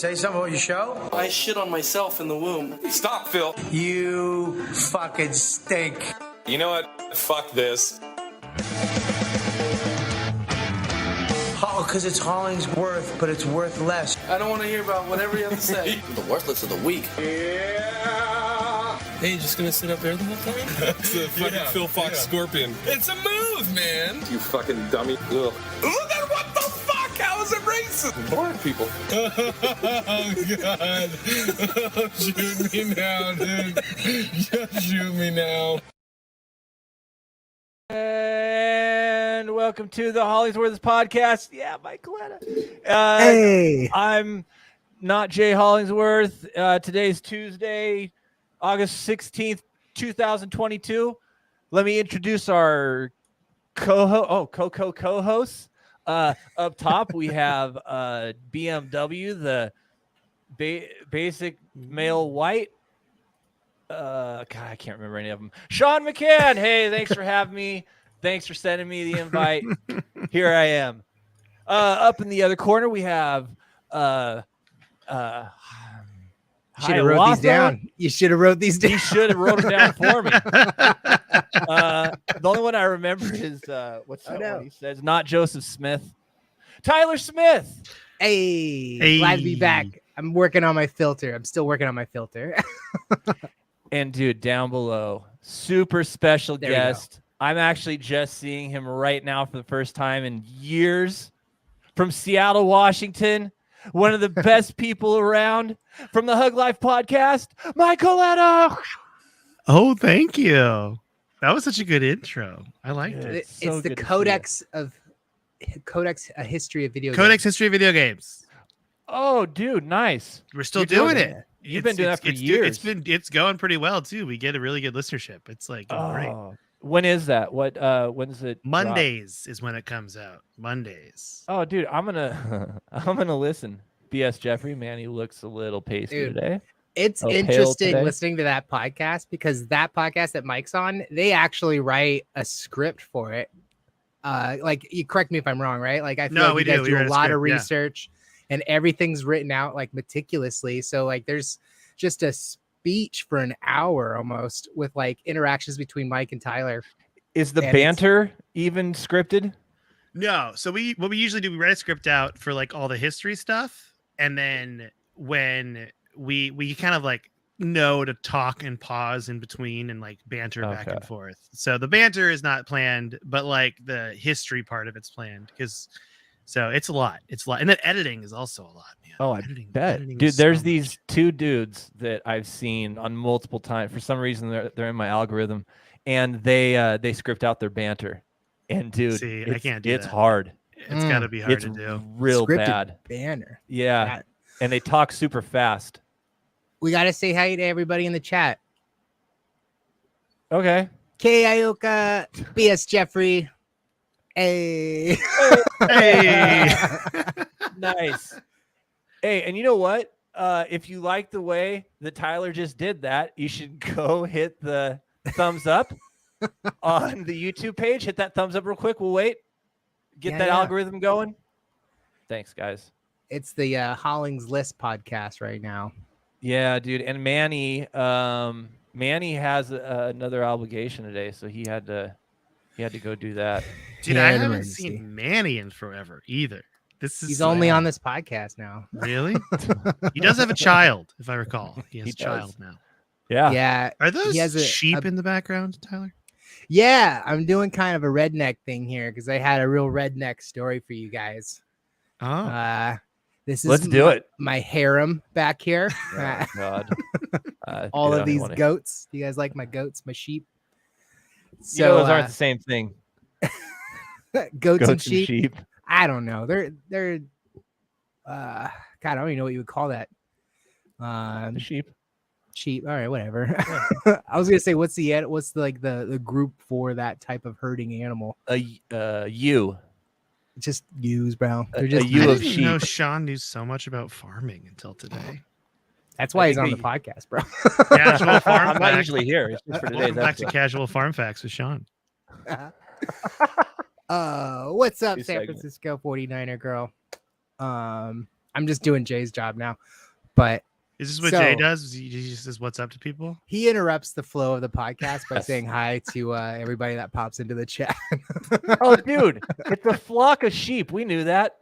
say something about your show? I shit on myself in the womb. Stop, Phil. You fucking stink. You know what? Fuck this. Oh, because it's Hollingsworth, but it's worth less. I don't want to hear about whatever you have to say. The worthless of the week. Hey, you just gonna sit up there the whole time? It's the fucking Phil Fox Scorpion. It's a move, man. You fucking dummy. Ugh. Look at what the fuck? How is it racist? Black people. Oh, God. Oh, shoot me now, dude. Just shoot me now. And welcome to the HollingsWorthless podcast. Yeah, Mike Coletta. Hey. I'm not Jay Hollingsworth. Today's Tuesday, August 16th, 2022. Let me introduce our co-hosts. Up top, we have BMW, the basic male white. God, I can't remember any of them. Sean McCann. Hey, thanks for having me. Thanks for sending me the invite. Here I am. Up in the other corner, we have should have wrote these down. You should have wrote these down. You should have wrote them down for me. The only one I remember is what's that one he says? Not Joseph Smith. Tyler Smith. Hey, glad to be back. I'm working on my filter. I'm still working on my filter. And dude, down below, super special guest. I'm actually just seeing him right now for the first time in years. From Seattle, Washington, one of the best people around. From the Hug Life podcast, Mike Coletta. Oh, thank you. That was such a good intro. I liked it. It's the Codex, a history of video Codex history of video games. Oh, dude, nice. We're still doing it. You've been doing that for years. It's going pretty well too. We get a really good listenership. It's like great. When is that? When's it? Mondays is when it comes out. Mondays. Oh, dude, I'm gonna listen. BS Jeffrey, man, he looks a little pasty today. It's interesting listening to that podcast because that podcast that Mike's on, they actually write a script for it. Like, you correct me if I'm wrong, right? Like, I feel like you guys do a lot of research. Yeah. And everything's written out like meticulously. So like there's just a speech for an hour almost with like interactions between Mike and Tyler. Is the banter even scripted? No. So what we usually do, we write a script out for like all the history stuff. And then when we kind of like know to talk and pause in between and like banter back and forth. So the banter is not planned, but like the history part of it's planned So it's a lot. And then editing is also a lot, man. Oh, I bet. Dude, there's these two dudes that I've seen on multiple times. For some reason, they're in my algorithm, and they script out their banter. And dude, I can't do that. It's hard. It's got to be hard to do. Real Scripted bad. Banner. Yeah. And they talk super fast. We got to say hi to everybody in the chat. Okay. K. Ioka, BS Jeffrey. Hey. Hey. Nice. Hey, and you know what? If you like the way that Tyler just did that, you should go hit the thumbs up on the YouTube page. Hit that thumbs up real quick. We'll wait. Get that algorithm going. Thanks, guys. It's the HollingsWorthless podcast right now. Yeah, dude. And Manny has another obligation today, so he had to go do that. Dude, I haven't seen Manny in forever either. He's only on this podcast now. Really? He does have a child, if I recall. He has a child now. Yeah. Yeah. Are those sheep in the background, Tyler? Yeah, I'm doing kind of a redneck thing here because I had a real redneck story for you guys. Oh. Let's do it. My harem back here. Oh, God. All of these goats. Do you guys like my goats, my sheep? So those aren't the same thing. Goats and sheep. I don't know. They're God, I don't even know what you would call that. The sheep. Sheep. All right, whatever. I was gonna say, what's the group for that type of herding animal? Ewe. Just ewes, bro. They're just a ewe of sheep. I didn't know Sean knew so much about farming until today. That's why he's on the podcast, bro. Casual farm I'm not usually here. It's just for today's back to episode. Casual Farm Facts with Sean. What's up, San Francisco 49er girl? I'm I'm just doing Jay's job now. But is this what Jay does? He just says what's up to people? He interrupts the flow of the podcast by saying hi to everybody that pops into the chat. Oh, dude, it's a flock of sheep. We knew that.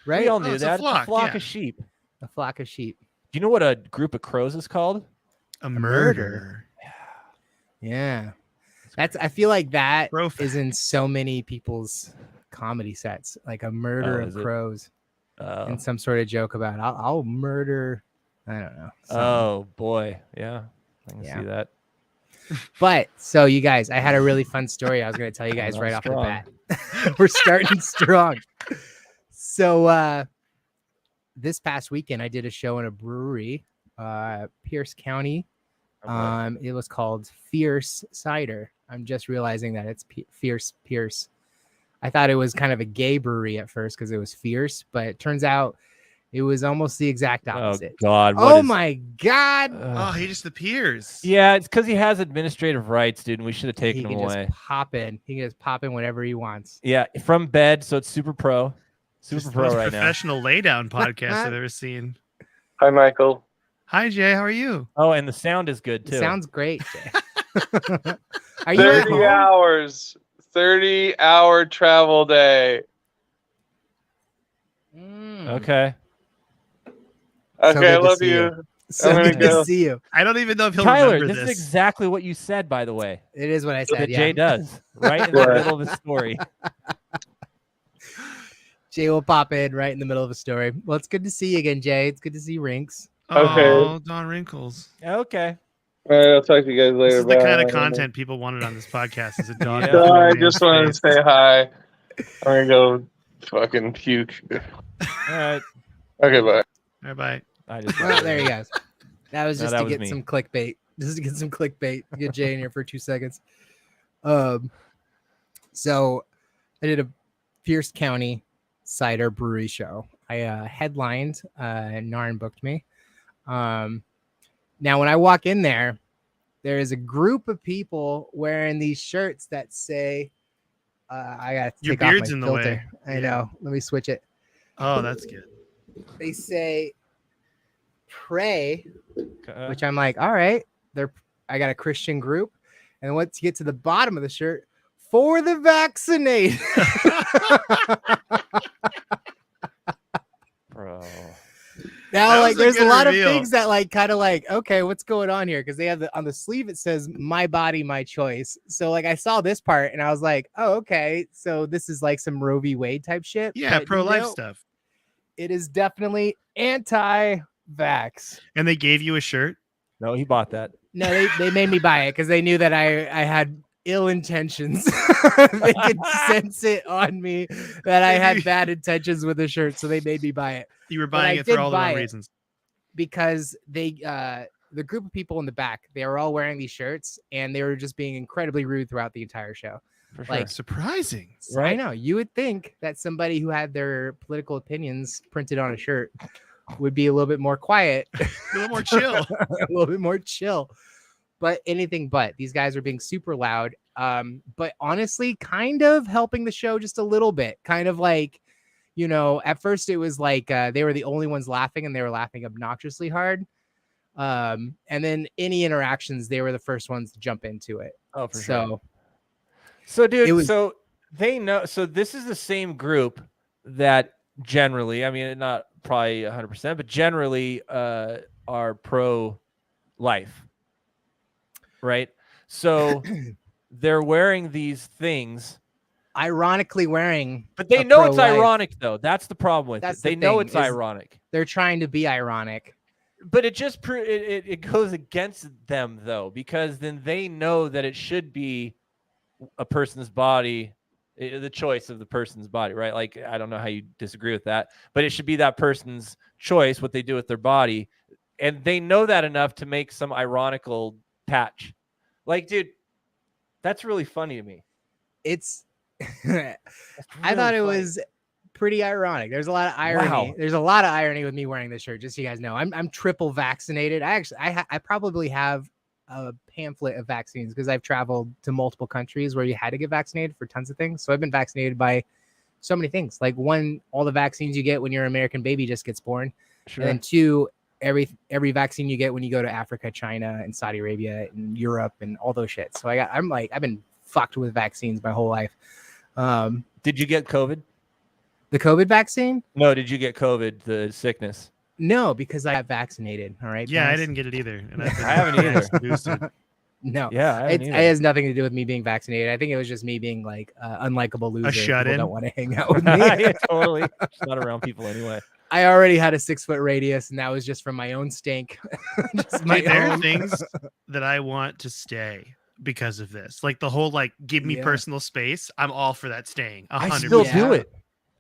Right? We all knew that. It's a flock of sheep. A flock of sheep. Do you know what a group of crows is called? A murder. Yeah. I feel like that is in so many people's comedy sets, like a murder of crows. And some sort of joke about I'll murder. I don't know. Oh boy. Yeah. I can see that. But so you guys, I had a really fun story I was going to tell you guys right off the bat. We're starting strong. So this past weekend, I did a show in a brewery, Pierce County. It was called Fierce Cider. I'm just realizing that it's Fierce Pierce. I thought it was kind of a gay brewery at first because it was fierce, but it turns out it was almost the exact opposite. Oh God! My God! Oh, he just appears. Yeah, it's because he has administrative rights, dude, and we should have taken him away. He can just pop in whenever he wants. Yeah, from bed, so it's super pro. Super pro right now. Professional laydown podcast I've ever seen. Hi, Michael. Hi, Jay. How are you? Oh, and the sound is good too. Sounds great, Jay. Are you 30 hours. 30-hour travel day. Okay. Okay, I love you. So good to see you. I don't even know if he'll Tyler, remember this is exactly what you said, by the way. It is what I said. That Jay does right in the middle of the story. Jay will pop in right in the middle of a story. Well, it's good to see you again, Jay. It's good to see Rinks. Okay. Oh, Don Wrinkles. Okay. All right, I'll talk to you guys later. This is the kind of content people wanted on this podcast. Is a dog. I just wanted to say hi. I'm gonna go fucking puke. All right. Okay, bye. All right, bye. Well, there you go. That was just that to was get me. some clickbait. Just to get some clickbait. Get Jay in here for 2 seconds. So I did a Pierce County cider brewery show. I headlined. Narn booked me. Now, when I walk in there, there is a group of people wearing these shirts that say, I got to take off my beard's in the filter. way. I know. Let me switch it. Oh, that's good. They say, pray, which I'm like, all right. I got a Christian group. And once you get to the bottom of the shirt, for the vaccinated. Bro. Now, like, there's a lot of things that, like, kind of like, okay, what's going on here? Because they have on the sleeve, it says, my body, my choice. So, like, I saw this part and I was like, oh, okay. So this is like some Roe v. Wade type shit. Yeah, pro-life stuff. It is definitely anti-vax. And they gave you a shirt? No, he bought that. No, they made me buy it because they knew that I had ill intentions. They could sense it on me that I had bad intentions with the shirt, so they made me buy it. You were buying it for all the wrong reasons. Because they the group of people in the back, they were all wearing these shirts and they were just being incredibly rude throughout the entire show. For sure. Like, surprising. Right? I know. You would think that somebody who had their political opinions printed on a shirt would be a little bit more quiet. A little more chill. A little bit more chill. But anything but. These guys are being super loud. But honestly, kind of helping the show just a little bit. Kind of like, you know, at first it was like they were the only ones laughing and they were laughing obnoxiously hard. And then any interactions, they were the first ones to jump into it. Oh, for sure. So, dude, so they know. So this is the same group that generally, I mean, not probably 100%, but generally are pro-life, right? So they're wearing these things. Ironically wearing. But they know it's ironic, though. That's the problem with it. They know it's ironic. They're trying to be ironic. But it just it goes against them, though, because then they know that it should be a person's body, the choice of the person's body, right? Like, I don't know how you disagree with that, but it should be that person's choice, what they do with their body. And they know that enough to make some ironical patch. Like, dude, that's really funny to me. It's, I thought it was pretty ironic. There's a lot of irony. Wow. There's a lot of irony with me wearing this shirt. Just so you guys know, I'm triple vaccinated. I probably have a pamphlet of vaccines because I've traveled to multiple countries where you had to get vaccinated for tons of things. So I've been vaccinated by so many things. Like one, all the vaccines you get when your American baby just gets born. Sure. And then two, every vaccine you get when you go to Africa, China, and Saudi Arabia, and Europe, and all those shit. So I've been fucked with vaccines my whole life. Did you get COVID? The COVID vaccine? No, did you get COVID, the sickness? No, because I got vaccinated. All right. Yeah, I didn't get it either. And I haven't either. No. Yeah, it has nothing to do with me being vaccinated. I think it was just me being like unlikable loser. A shut-in. Don't want to hang out with me. Yeah, totally. Just not around people anyway. I already had a 6-foot radius, and that was just from my own stink. There are things that I want to stay because of this. Like the whole give me personal space. I'm all for that staying. 100%. I still do it.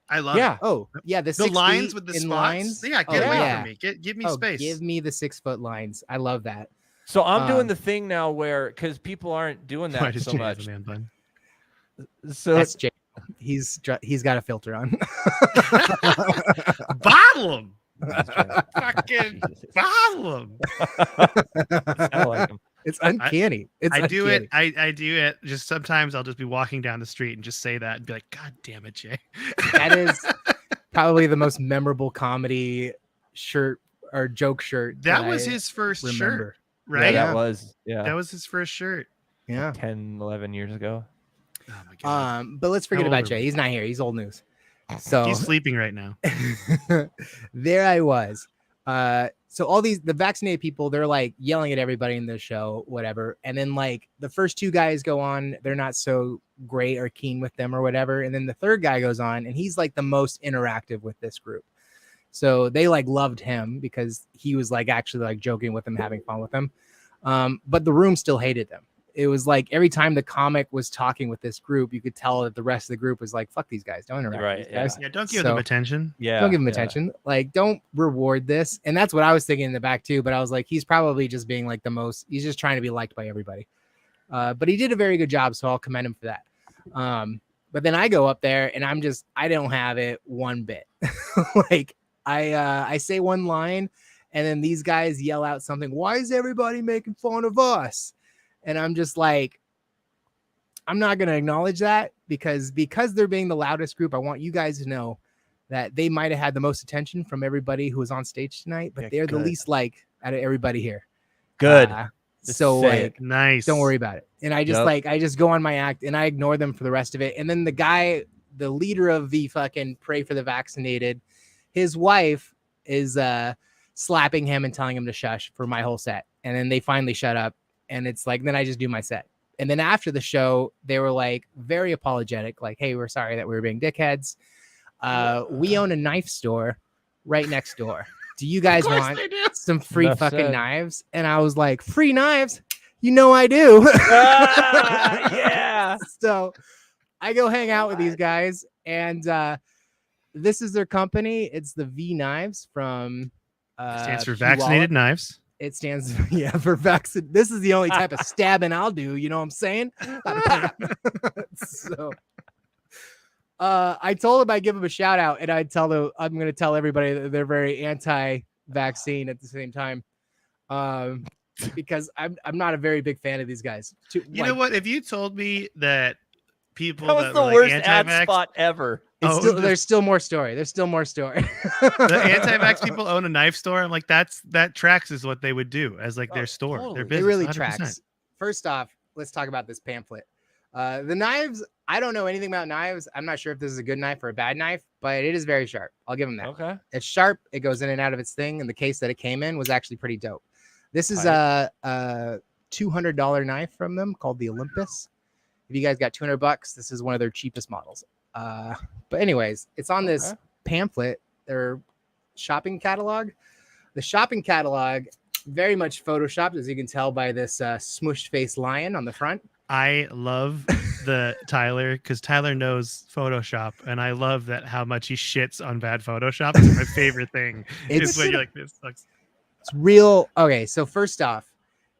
I love it. Oh, yeah. The 6 lines feet with the in spots. lines. Yeah, get away from me. Give me space. Give me the 6-foot lines. I love that. So I'm doing the thing now where, because people aren't doing that so much. So that's Jay. He's got a filter on. Bottle him. Fucking bottle him. I like him. It's uncanny. I do it. Just sometimes I'll just be walking down the street and just say that and be like, God damn it, Jay. That is probably the most memorable comedy shirt or joke shirt. That was his first shirt, right? Yeah, that was his first shirt. Yeah. 10, 11 years ago. Oh my God. But let's forget about Jay. He's not here. He's old news. So he's sleeping right now. There I was. So all the vaccinated people, they're like yelling at everybody in the show, whatever. And then like the first 2 guys go on, they're not so great or keen with them or whatever. And then the third guy goes on, and he's like the most interactive with this group. So they like loved him because he was like actually like joking with them, having fun with them. But the room still hated them. It was like every time the comic was talking with this group, you could tell that the rest of the group was like, fuck these guys. Don't interact with these guys. Yeah, don't give them attention. Yeah. Don't give them attention. Like, don't reward this. And that's what I was thinking in the back too. But I was like, he's probably just being like he's just trying to be liked by everybody. But he did a very good job. So I'll commend him for that. But then I go up there and I don't have it one bit. Like I say one line and then these guys yell out something. Why is everybody making fun of us? And I'm just like, I'm not going to acknowledge that because they're being the loudest group. I want you guys to know that they might have had the most attention from everybody who was on stage tonight, but they're the least liked out of everybody here. Good. So like, nice. Don't worry about it. And I just I just go on my act and I ignore them for the rest of it. And then the leader of the fucking Pray for the Vaccinated, his wife is slapping him and telling him to shush for my whole set. And then they finally shut up. And it's like, then I just do my set. And then after the show, they were like very apologetic. Like, hey, we're sorry that we were being dickheads. We own a knife store right next door. Do you guys want some free fucking knives? And I was like, free knives? You know I do. Yeah. So I go hang out with these guys. And this is their company. It's the V Knives from... stands for Vaccinated Knives. It stands, for vaccine. This is the only type of stabbing I'll do. You know what I'm saying? So, I told him I'd give him a shout out, and I'm going to tell everybody that they're very anti-vaccine at the same time, because I'm not a very big fan of these guys. You know what? If you told me that people that was the worst ad spot ever. There's still more story. The anti-vax people own a knife store. I'm like, that tracks is what they would do as like their store. Totally. Their business. It really 100%. tracks. First off, let's talk about this pamphlet. The knives, I don't know anything about knives. I'm not sure if this is a good knife or a bad knife, but it is very sharp. I'll give them that. Okay. It's sharp. It goes in and out of its thing. And the case that it came in was actually pretty dope. This is a $200 knife from them called the Olympus. If you guys got $200, this is one of their cheapest models. But anyways, it's on this pamphlet, their shopping catalog. The shopping catalog, very much photoshopped, as you can tell by this smushed face lion on the front. I love the Tyler because Tyler knows Photoshop, and I love that how much he shits on bad Photoshop. It's my favorite thing. It's when you're like, this sucks. It's real. Okay, so first off,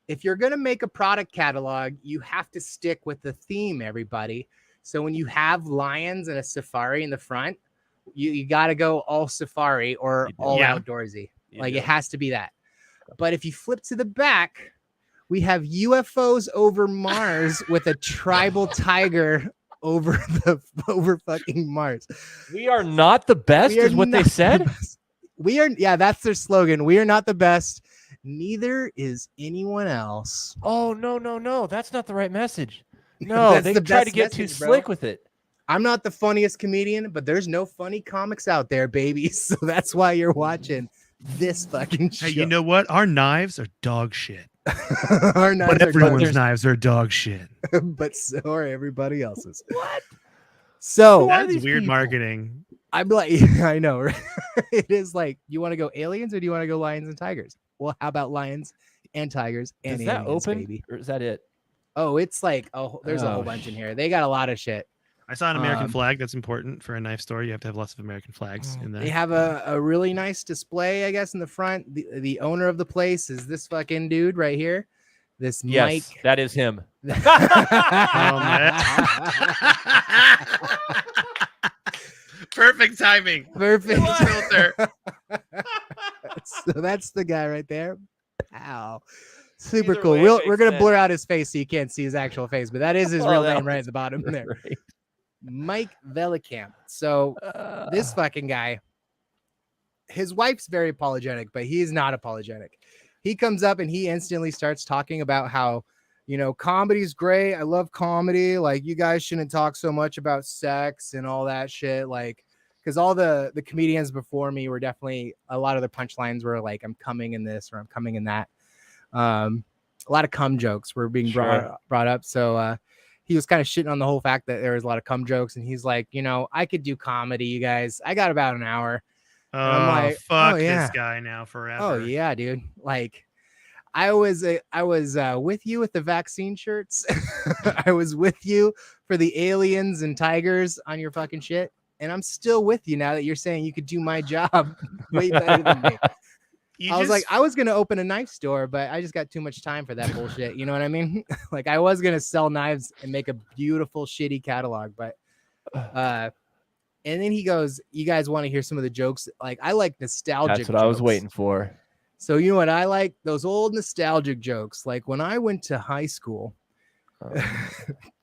if you're gonna make a product catalog, you have to stick with the theme, everybody. So when you have lions and a safari in the front, you got to go all safari or all outdoorsy. It has to be that. But if you flip to the back, we have UFOs over Mars with a tribal tiger over fucking Mars. We are not the best, is what they said. We are, yeah, that's their slogan. We are not the best. Neither is anyone else. Oh, no. That's not the right message. No, they tried to get too slick with it. I'm not the funniest comedian, but there's no funny comics out there, baby. So that's why you're watching this fucking show. Hey, you know what? Our knives are dog shit. But everyone's knives are dog shit. But so are everybody else's. What? So that's weird marketing. I'm like, I know, right? It is like, you want to go aliens or do you want to go lions and tigers? Well, how about lions and tigers and is aliens, that open, baby? or is that it? Oh, it's like, there's a whole bunch in here. They got a lot of shit. I saw an American flag. That's important for a knife store. You have to have lots of American flags in there. They have a really nice display, I guess, in the front. The owner of the place is this fucking dude right here. This Mike. That is him. Perfect timing. Perfect filter. So that's the guy right there. Ow. Super Either cool. way, We're gonna sense. blur out his face so you can't see his actual face, but that is his real name right at the bottom there. Right. Mike Vellicamp. So this fucking guy, his wife's very apologetic, but he is not apologetic. He comes up and he instantly starts talking about how, you know, comedy's great. I love comedy. Like, you guys shouldn't talk so much about sex and all that shit. Like, because all the comedians before me were definitely, a lot of the punchlines were like, I'm coming in this or I'm coming in that. A lot of cum jokes were being brought up. So he was kind of shitting on the whole fact that there was a lot of cum jokes. And he's like, you know, I could do comedy, you guys. I got about an hour. Oh, I'm like, fuck this guy now forever. Oh yeah, dude. Like, I was with you with the vaccine shirts. I was with you for the aliens and tigers on your fucking shit. And I'm still with you now that you're saying you could do my job way better than me. Was like, I was going to open a knife store, but I just got too much time for that bullshit. You know what I mean? Like, I was going to sell knives and make a beautiful, shitty catalog, but, and then he goes, you guys want to hear some of the jokes? Like, I like nostalgic That's what I was waiting for. So you know what I like? Those old nostalgic jokes. Like, when I went to high school,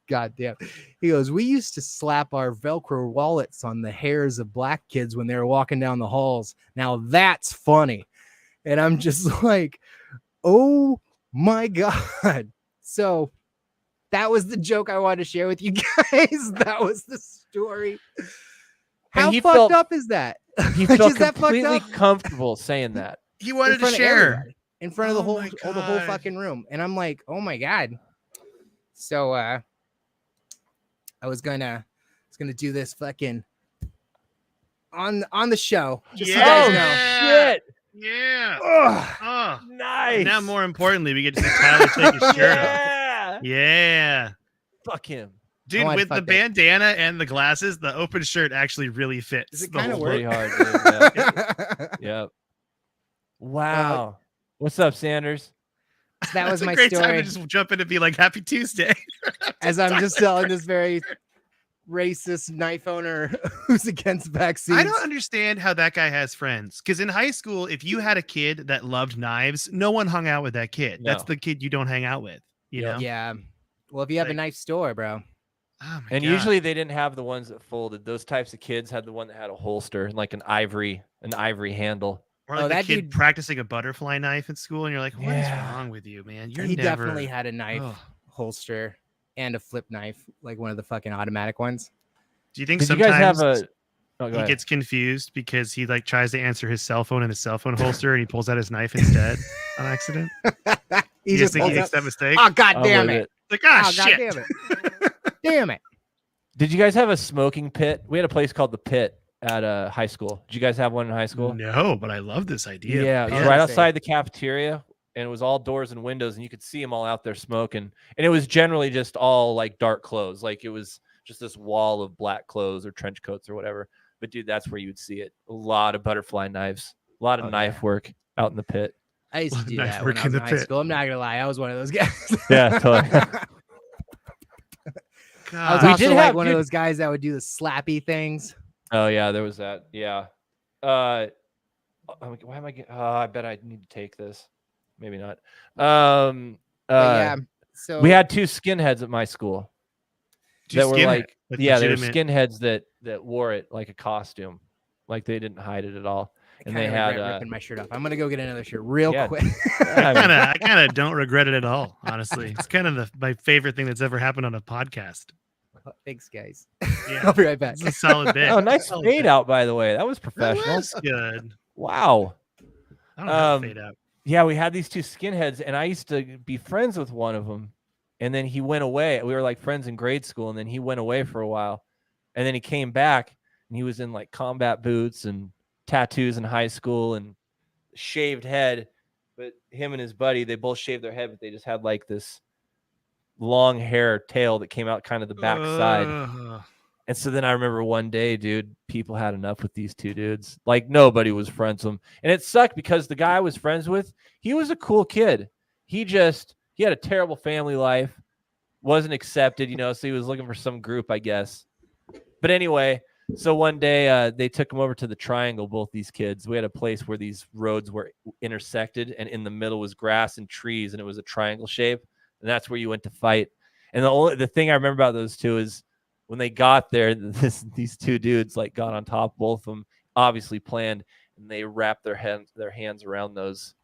God damn. He goes, we used to slap our Velcro wallets on the hairs of black kids when they were walking down the halls. Now that's funny. And I'm just like, oh my God. So that was the joke I wanted to share with you guys. That was the story. How fucked up is that? He felt completely comfortable saying that. He wanted to share in front of the whole fucking room. And I'm like, oh my God. So I was gonna do this fucking on the show. Just so you guys know. Shit. Yeah. Oh, nice. And now, more importantly, we get to see Tyler take his shirt off. Yeah. Fuck him. Dude, with the bandana and the glasses, the open shirt actually really fits. Does it kind of work? Pretty hard, dude. Yeah. Yep. Wow. What's up, Sanders? That was my great story. Time to just jump in and be like, Happy Tuesday. As I'm just telling this very racist knife owner who's against vaccines. I don't understand how that guy has friends. Because in high school, if you had a kid that loved knives, no one hung out with that kid. No. That's the kid you don't hang out with. You know? Yeah. Well, if you have a knife store, bro. Oh my And God. usually they didn't have the ones that folded. Those types of kids had the one that had a holster and like an ivory handle. Or like that the kid dude practicing a butterfly knife in school, and you're like, what is wrong with you, man? He definitely had a knife holster and a flip knife, like one of the fucking automatic ones. Do you think Did you sometimes guys have he gets confused because he like tries to answer his cell phone in his cell phone holster and he pulls out his knife instead on accident? He just think he makes that mistake? Oh, God damn it. Like, God shit. damn it. Damn it. Did you guys have a smoking pit? We had a place called the Pit at high school. Did you guys have one in high school? No, but I love this idea. Yeah, it was right outside the cafeteria, and it was all doors and windows, and you could see them all out there smoking. And it was generally just all like dark clothes, like it was just this wall of black clothes or trench coats or whatever. But dude, that's where you would see it. A lot of butterfly knives, a lot of knife work out in the pit. I used to do that when I was in high school. I'm not gonna lie, I was one of those guys. Yeah, totally. I was also like one of those guys that would do the slappy things. Oh yeah, there was that. Yeah. Why am I getting? I bet I need to take this. Maybe not. Yeah. So we had two skinheads at my school. that were like yeah, they were legitimate. skinheads that wore it like a costume, like they didn't hide it at all. And they had ripping my shirt off. I'm gonna go get another shirt real quick. I kind of don't regret it at all. Honestly, it's kind of my favorite thing that's ever happened on a podcast. Thanks, guys. Yeah, I'll be right back. It's a solid bit. Oh, nice fade out, by the way. That was professional. That was good. Wow. I don't have fade out. Yeah, we had these two skinheads, and I used to be friends with one of them. And then he went away. We were like friends in grade school, and then he went away for a while. And then he came back, and he was in like combat boots and tattoos in high school and shaved head. But him and his buddy, they both shaved their head, but they just had like this long hair tail that came out kind of the back side. And so then I remember one day, dude, people had enough with these two dudes. Like nobody was friends with them. And it sucked because the guy I was friends with, he was a cool kid. He had a terrible family life, wasn't accepted, so he was looking for some group, I guess. But anyway, so one day they took him over to the Triangle, both these kids. We had a place where these roads were intersected, and in the middle was grass and trees, and it was a triangle shape. And that's where you went to fight. And the thing I remember about those two is when they got there, these two dudes like got on top of both of them, obviously planned, and they wrapped their hands around those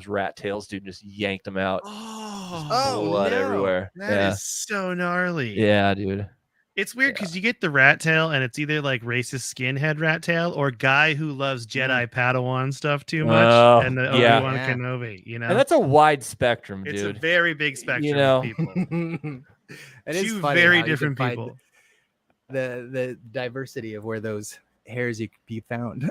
rat tails, dude, and just yanked them out. Blood everywhere. That is so gnarly. Yeah, dude. It's weird because you get the rat tail, and it's either like racist skinhead rat tail or guy who loves Jedi Padawan stuff too much, and the Obi-Wan Kenobi. And that's a wide spectrum, dude. It's a very big spectrum of people. It is two funny very how different people. The diversity of where those hairs you could be found.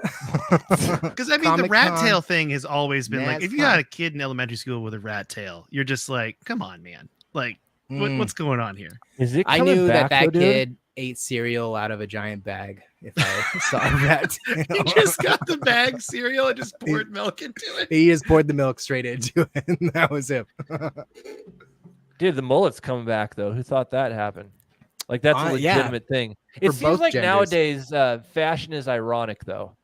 Because I mean, the rat tail thing has always been like, if you got a kid in elementary school with a rat tail, you're just like, come on, man. Like, what's going on here? Is it? I knew back, that though, kid ate cereal out of a giant bag. If I saw a rat tail. He just got the bag cereal and just poured milk into it. He just poured the milk straight into it, and that was it. Dude, the mullet's coming back though. Who thought that happened? Like that's a legitimate thing. It seems like nowadays fashion is ironic though.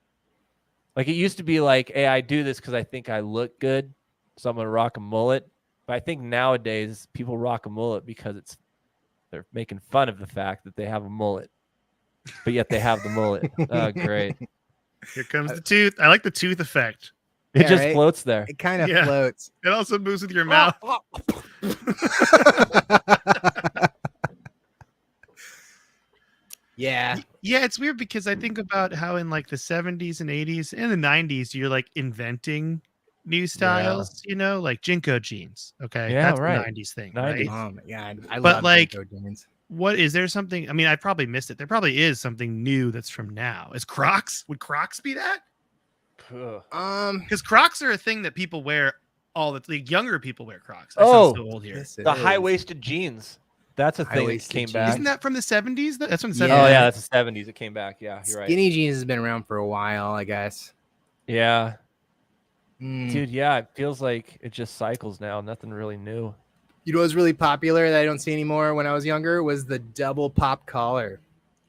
Like it used to be like, hey, I do this because I think I look good, so I'm gonna rock a mullet. But I think nowadays people rock a mullet because they're making fun of the fact that they have a mullet, but yet they have the mullet. Oh, great! Here comes the tooth. I like the tooth effect. It just floats there. It kind of floats. It also moves with your mouth. Yeah, it's weird because I think about how in like the 70s and 80s and the 90s you're like inventing new styles, like Jinko jeans. Okay, that's the 90s thing, right? Oh my god, I love Jinko jeans. What is there something? I mean, I probably missed it. There probably is something new that's from now. Is Crocs? Would Crocs be that? Because Crocs are a thing that people wear younger people wear Crocs. I sound so old here. The high-waisted jeans. That's a thing that came back. Isn't that from the 70s? That's from the 70s. Oh, yeah, that's the 70s. It came back. Yeah, you're right. Skinny jeans has been around for a while, I guess. Yeah. Dude, yeah, it feels like it just cycles now. Nothing really new. You know what's really popular that I don't see anymore when I was younger was the double pop collar.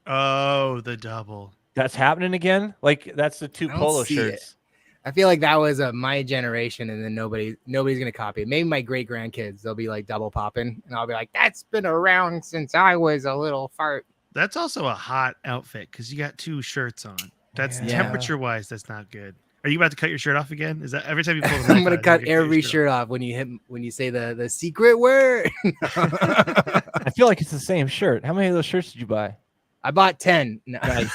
Oh, the double. That's happening again? Like, that's the two polo shirts. I feel like that was my generation, and then nobody's gonna copy it. Maybe my great grandkids, they'll be like double popping, and I'll be like, "That's been around since I was a little fart." That's also a hot outfit because you got two shirts on. That's temperature wise. That's not good. Are you about to cut your shirt off again? Is that every time you pull the I'm gonna cut every shirt off when you say the secret word. I feel like it's the same shirt. How many of those shirts did you buy? I bought 10. No. Nice.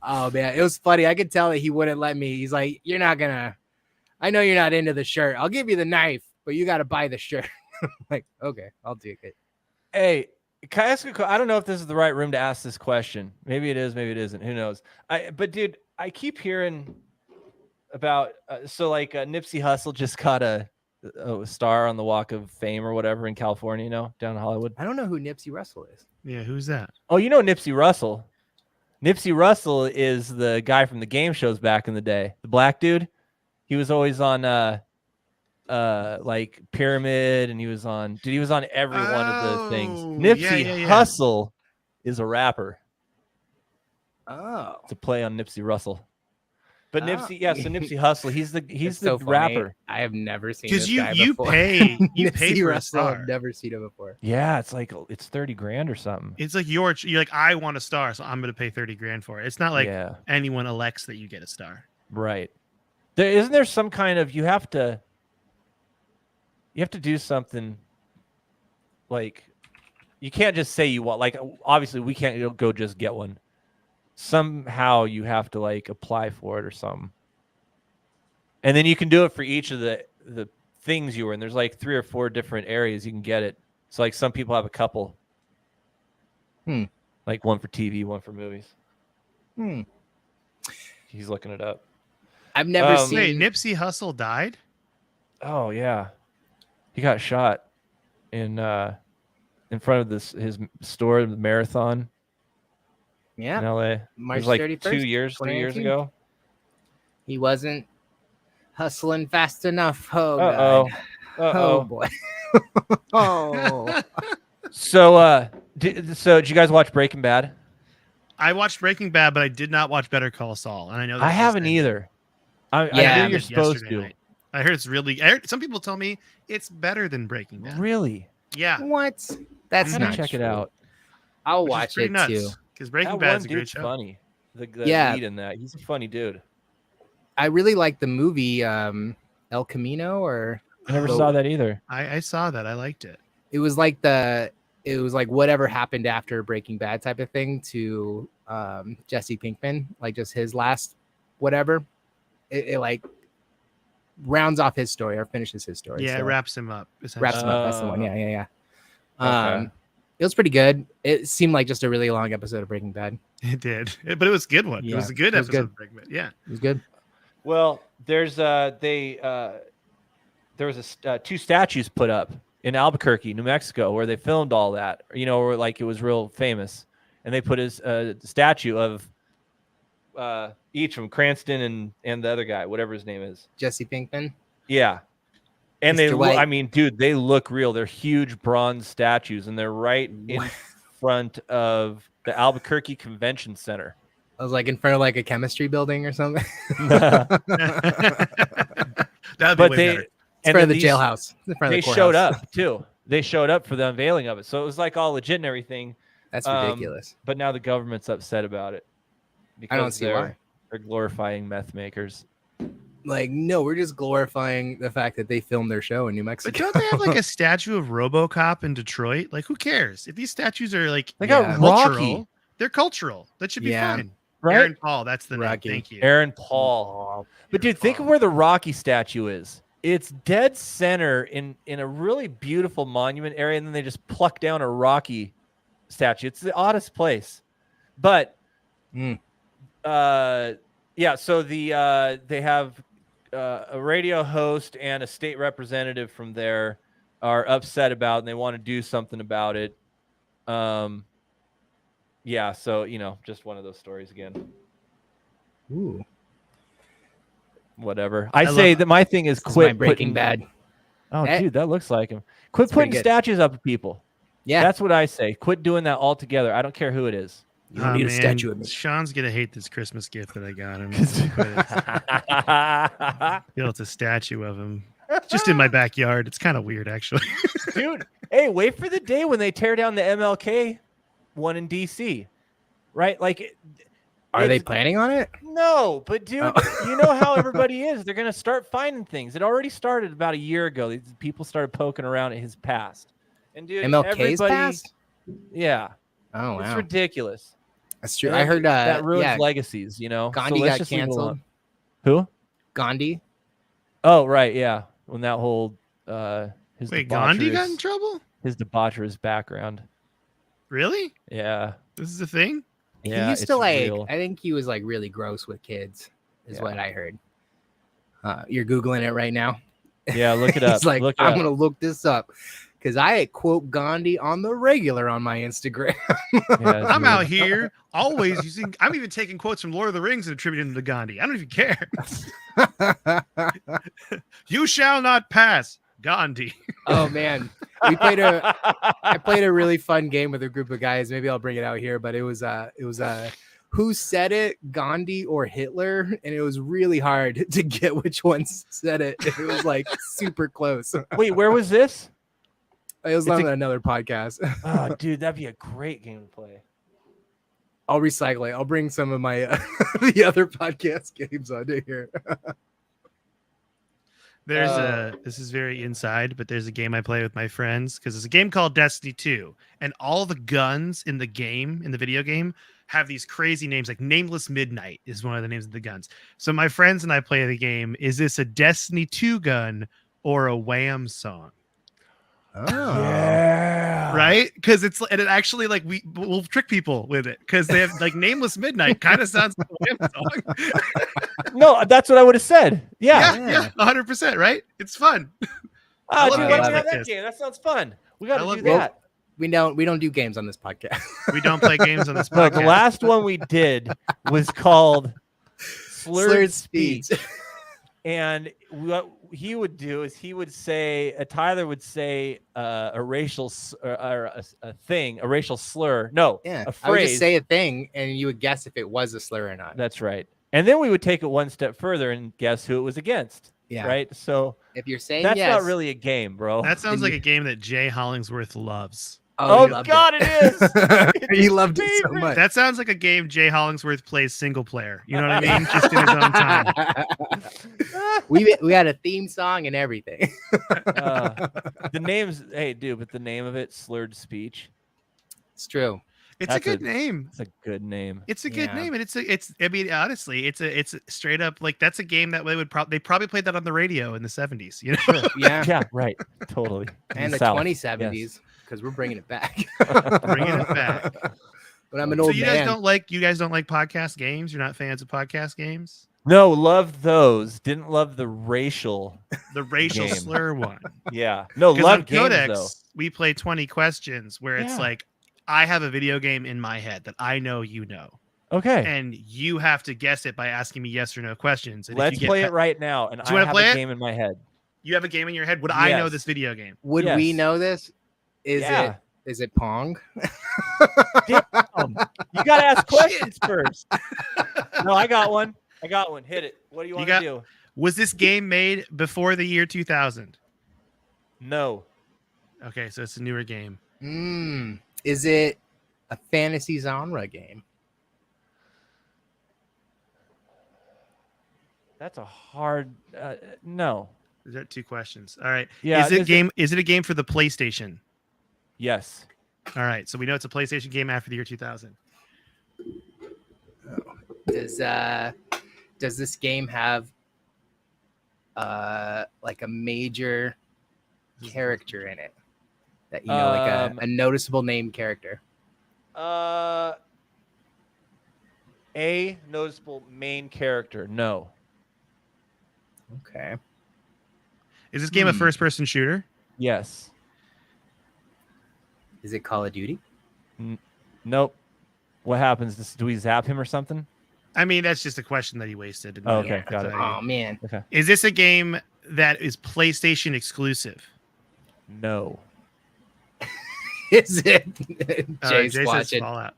Oh man, it was funny. I could tell that he wouldn't let me. He's like, I know you're not into the shirt. I'll give you the knife, but you got to buy the shirt. I'm like, okay, I'll take it. Hey, can I ask I don't know if this is the right room to ask this question. Maybe it is, maybe it isn't. Who knows? But dude, I keep hearing about, Nipsey Hussle just got a star on the Walk of Fame or whatever in California, down in Hollywood. I don't know who Nipsey Russell is. Yeah, who's that? Oh, you know Nipsey Russell. Nipsey Russell is the guy from the game shows back in the day. The black dude. He was always on like Pyramid, and he was on every one of the things. Nipsey Hussle is a rapper. Oh. To play on Nipsey Russell. But Nipsey, so Nipsey Hussle, he's the so funny. rapper. I have never seen Because this guy you before. pay Nipsey for a Hussle, star. I've never seen him before. Yeah, it's like it's $30,000 or something. It's like you're like, I want a star, so I'm going to pay $30,000 for it. It's not like anyone elects that you get a star. Right. Isn't there some kind of you have to do something like you can't just say you want, like, obviously we can't go just get one. Somehow you have to like apply for it or something. And then you can do it for each of the things you were in. There's like 3 or 4 different areas you can get it. So like some people have a couple. Like one for TV, one for movies. He's looking it up. I've never seen. Wait, Nipsey Hussle died? Oh yeah, he got shot in front of his store, the Marathon. Yeah, in LA. March it was like 31st, 3 years ago. He wasn't hustling fast enough. Oh Uh-oh. God. Uh-oh. Oh boy. Oh. So did you guys watch Breaking Bad? I watched Breaking Bad, but I did not watch Better Call Saul, and I know I haven't either. I hear you're supposed to. Night. I heard it's really. Some people tell me it's better than Breaking Bad. Really? Yeah. What? That's I'm not gonna check true. it out. I'll watch it too. Because Breaking That Bad's one a great dude's show. funny. The lead in that. He's a funny dude. I really like the movie El Camino, or I never saw that either. I saw that. I liked it. it was like whatever happened after Breaking Bad type of thing to Jesse Pinkman, like just his last whatever. It like rounds off his story or finishes his story. Yeah, so it wraps him up. wraps him up. That's the one. Yeah. Okay. It was pretty good. It seemed like just a really long episode of Breaking Bad. It did, but it was a good one. Yeah, it was a good it was episode good. of Breaking Bad. Yeah, It was good. Well, there's there was 2 statues put up in Albuquerque, New Mexico, where they filmed all that. You know, where like it was real famous, and they put a statue of each from Cranston and the other guy, whatever his name is, Jesse Pinkman. Yeah, and Mr. White. I mean, dude, they look real. They're huge bronze statues, and they're right in front of the Albuquerque Convention Center. I was like in front of like a chemistry building or something. that'd be But way they better. In front of the jailhouse. In front of They the courthouse. showed up too. They showed up for the unveiling of it, so it was like all legit and everything. That's ridiculous. But now the government's upset about it because I don't see why. They're glorifying meth makers. Like, no, we're just glorifying the fact that they filmed their show in New Mexico. But don't they have like a statue of RoboCop in Detroit? Like, who cares if these statues are like They got cultural? Rocky. They're cultural. That should be fine. Right? Aaron Paul, that's the Rocky. name. Thank you. Aaron Paul. But dude, think of where the Rocky statue is. It's dead center in a really beautiful monument area, and then they just pluck down a Rocky statue. It's the oddest place. But yeah, so they have a radio host and a state representative from there are upset about it, and they want to do something about it. Yeah, so just one of those stories again. Ooh. Whatever. I say that my thing is quit Breaking putting Bad. Oh, dude, that looks like him. Quit putting pretty good. statues up of people. Yeah. That's what I say. Quit doing that altogether. I don't care who it is. You don't need a statue of me. Sean's gonna hate this Christmas gift that I got him. Built a statue of him just in my backyard. It's kind of weird, actually. Dude, hey, wait for the day when they tear down the MLK one in DC, right? Like, are they planning on it? No, but dude, you know how everybody is. They're gonna start finding things. It already started about a year ago. These people started poking around at his past, and dude, MLK's past. Yeah. Oh wow, it's ridiculous. That's true. I heard that ruins legacies. Gandhi got canceled. Who? Gandhi. Oh right, yeah. When that whole his Wait, Gandhi got in trouble? His debaucherous background. Really? Yeah. This is a thing? Yeah. He used to real. I think he was like really gross with kids, is what I heard. You're Googling it right now. Yeah, look it up. It's like, look it I'm up. gonna look this up because I quote Gandhi on the regular on my Instagram. Yeah, I'm out here always using. I'm even taking quotes from Lord of the Rings and attributing them to Gandhi. I don't even care. You shall not pass, Gandhi. Oh man, I played a really fun game with a group of guys. Maybe I'll bring it out here, but it was who said it, Gandhi or Hitler, and it was really hard to get which one said it. It was like super close. Wait, where was this? It was on another podcast. Oh, dude, that'd be a great game to play. I'll recycle it. I'll bring some of my the other podcast games onto here. This is very inside, but there's a game I play with my friends because it's a game called Destiny 2, and all the guns in the game, in the video game, have these crazy names. Like Nameless Midnight is one of the names of the guns. So my friends and I play the game. Is this a Destiny 2 gun or a Wham song? Oh, yeah. Right? Because it actually like we'll trick people with it because they have like Nameless Midnight kind of sounds like a Wham song. No, that's what I would have said. Yeah, 100%. Right? It's fun. Dude, love why games don't we have like that this. game? That sounds fun. We got I to love do games. that. we don't do games on this podcast. We don't play games on this No, podcast. the last one we did was called Slurred Speech. And what he would do is he would say, Tyler would say a racial or a thing, a racial slur. No, Yeah, a phrase. I would just say a thing, and you would guess if it was a slur or not. That's right. And then we would take it one step further and guess who it was against. Yeah. Right. So If you're saying that's yes, not really a game, bro. That sounds like a game that Jay Hollingsworth loves. Oh he loved God, it is. he loved it so much. That sounds like a game Jay Hollingsworth plays single player. You know what I mean? Just in his own time. we had a theme song and everything. The name's dude, but the name of it, Slurred Speech. It's true. It's a good name. It's a good name. It's a good name, and it's. I mean, honestly, it's straight up like that's a game that they probably played that on the radio in the 70s. You know? Yeah, right. Totally. and the South. 2070s because we're bringing it back. Bringing it back. But I'm an So old you man. guys don't like podcast games? You're not fans of podcast games? No, loved those. Didn't love the racial. The racial Game. slur one. Yeah. No, 'Cause love on games Codex, though. we play 20 questions where it's Yeah. like I have a video game in my head that I know you know. Okay. And you have to guess it by asking me yes or no questions. And if Let's you get play it right now. And Do you I wanna have play a it? game in my head. You have a game in your head. Would I know Yes. this video game? Would we Yes. know this? Yeah. Is it Pong? You gotta ask questions first. No, I got one. Hit it. What do you want to do? Was this game made before the year 2000? No. Okay, so it's a newer game. Is it a fantasy genre game? That's a hard no. Is that two questions? All right. Yeah, Is it a game for the PlayStation? Yes. All right. So we know it's a PlayStation game after the year 2000. Does this game have like a major character in it that like a noticeable name character? A noticeable main character. No. Okay. Is this game a first-person shooter? Yes. Is it Call of Duty? Nope. What happens? Do we zap him or something? I mean, that's just a question that he wasted. Oh, okay, got it. Oh man. Okay. Is this a game that is PlayStation exclusive? No. Is it? Jay Jay's says watching. Fallout.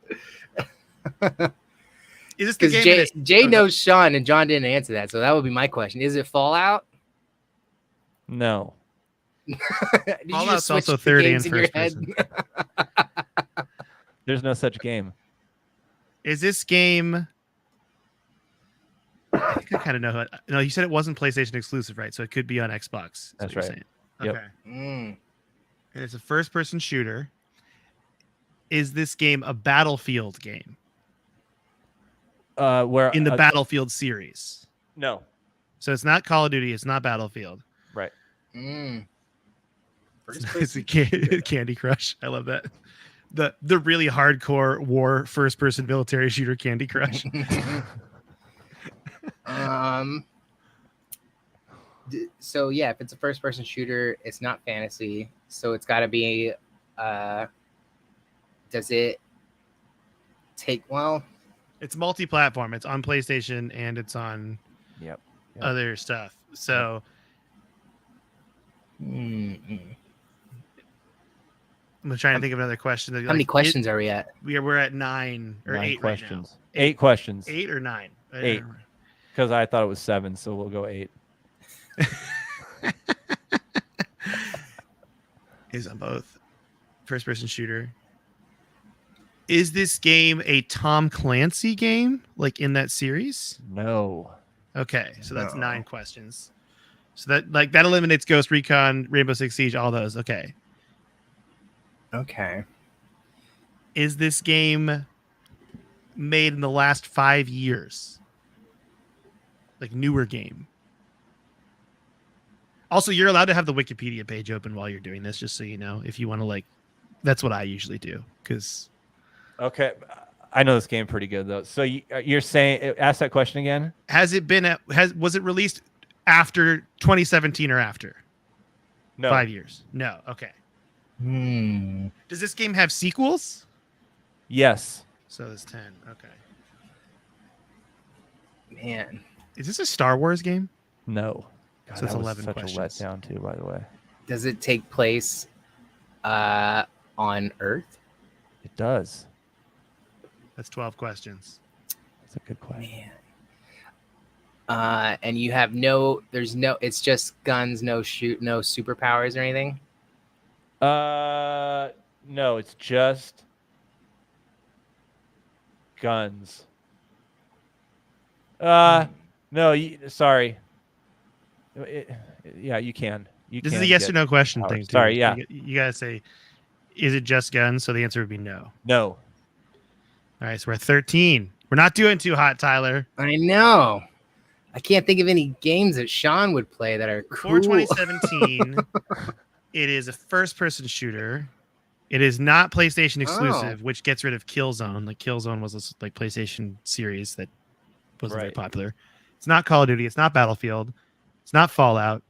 Is this the Because game? Jay knows Sean and John didn't answer that, so that would be my question. Is it Fallout? No. Did you Fallout's just switch also the third games and in your first head? There's no such game. Is this game? I think I kind of know who. No, you said it wasn't PlayStation exclusive, right? So it could be on Xbox. That's what you're right. saying. Yep. Okay. Mm. And it's a first-person shooter. Is this game a Battlefield game? Where In the Battlefield series. No. So it's not Call of Duty. It's not Battlefield. Right. Mm. It's a Candy Crush. I love that. The really hardcore war first-person military shooter Candy Crush. So yeah, if it's a first-person shooter, it's not fantasy. So it's got to be. Does it take? Well, It's multi-platform. It's on PlayStation and it's on Yep. other stuff. So I'm trying to think of another question. How many questions are we at? We're at 9 or 9 8 questions. Right now. 8 questions. 8 or 9? 8. Because I thought it was 7, so we'll go 8. Is on both. First-person shooter. Is this game a Tom Clancy game, like in that series? No. Okay, so that's 9 questions. So that eliminates Ghost Recon, Rainbow Six Siege, all those. Okay. Okay. Is this game made in the last 5 years? Like newer game. Also, you're allowed to have the Wikipedia page open while you're doing this, just so you know, if you want to like. That's what I usually do, because. Okay, I know this game pretty good though. So you're saying, ask that question again. Was it released after 2017 or after? No. 5 years. No. Okay. Does this game have sequels? Yes. So there's 10. Okay. Man, is this a Star Wars game? No. God, So it's that was 11 such questions. a letdown too, by the way. does it take place on Earth? It does. That's 12 questions. That's a good question. Man. And you have it's just guns, no superpowers or anything? No, it's just guns. No, sorry. Yeah, you can. This is a yes or no question thing, too. Sorry, yeah. You gotta say, is it just guns? So the answer would be no. No. All right, so we're at 13. We're not doing too hot, Tyler. I know. I can't think of any games that Sean would play that are Before cool. 2017, it is a first-person shooter. It is not PlayStation exclusive, which gets rid of Killzone. Like Killzone was a PlayStation series that wasn't very popular. It's not Call of Duty. It's not Battlefield. It's not Fallout.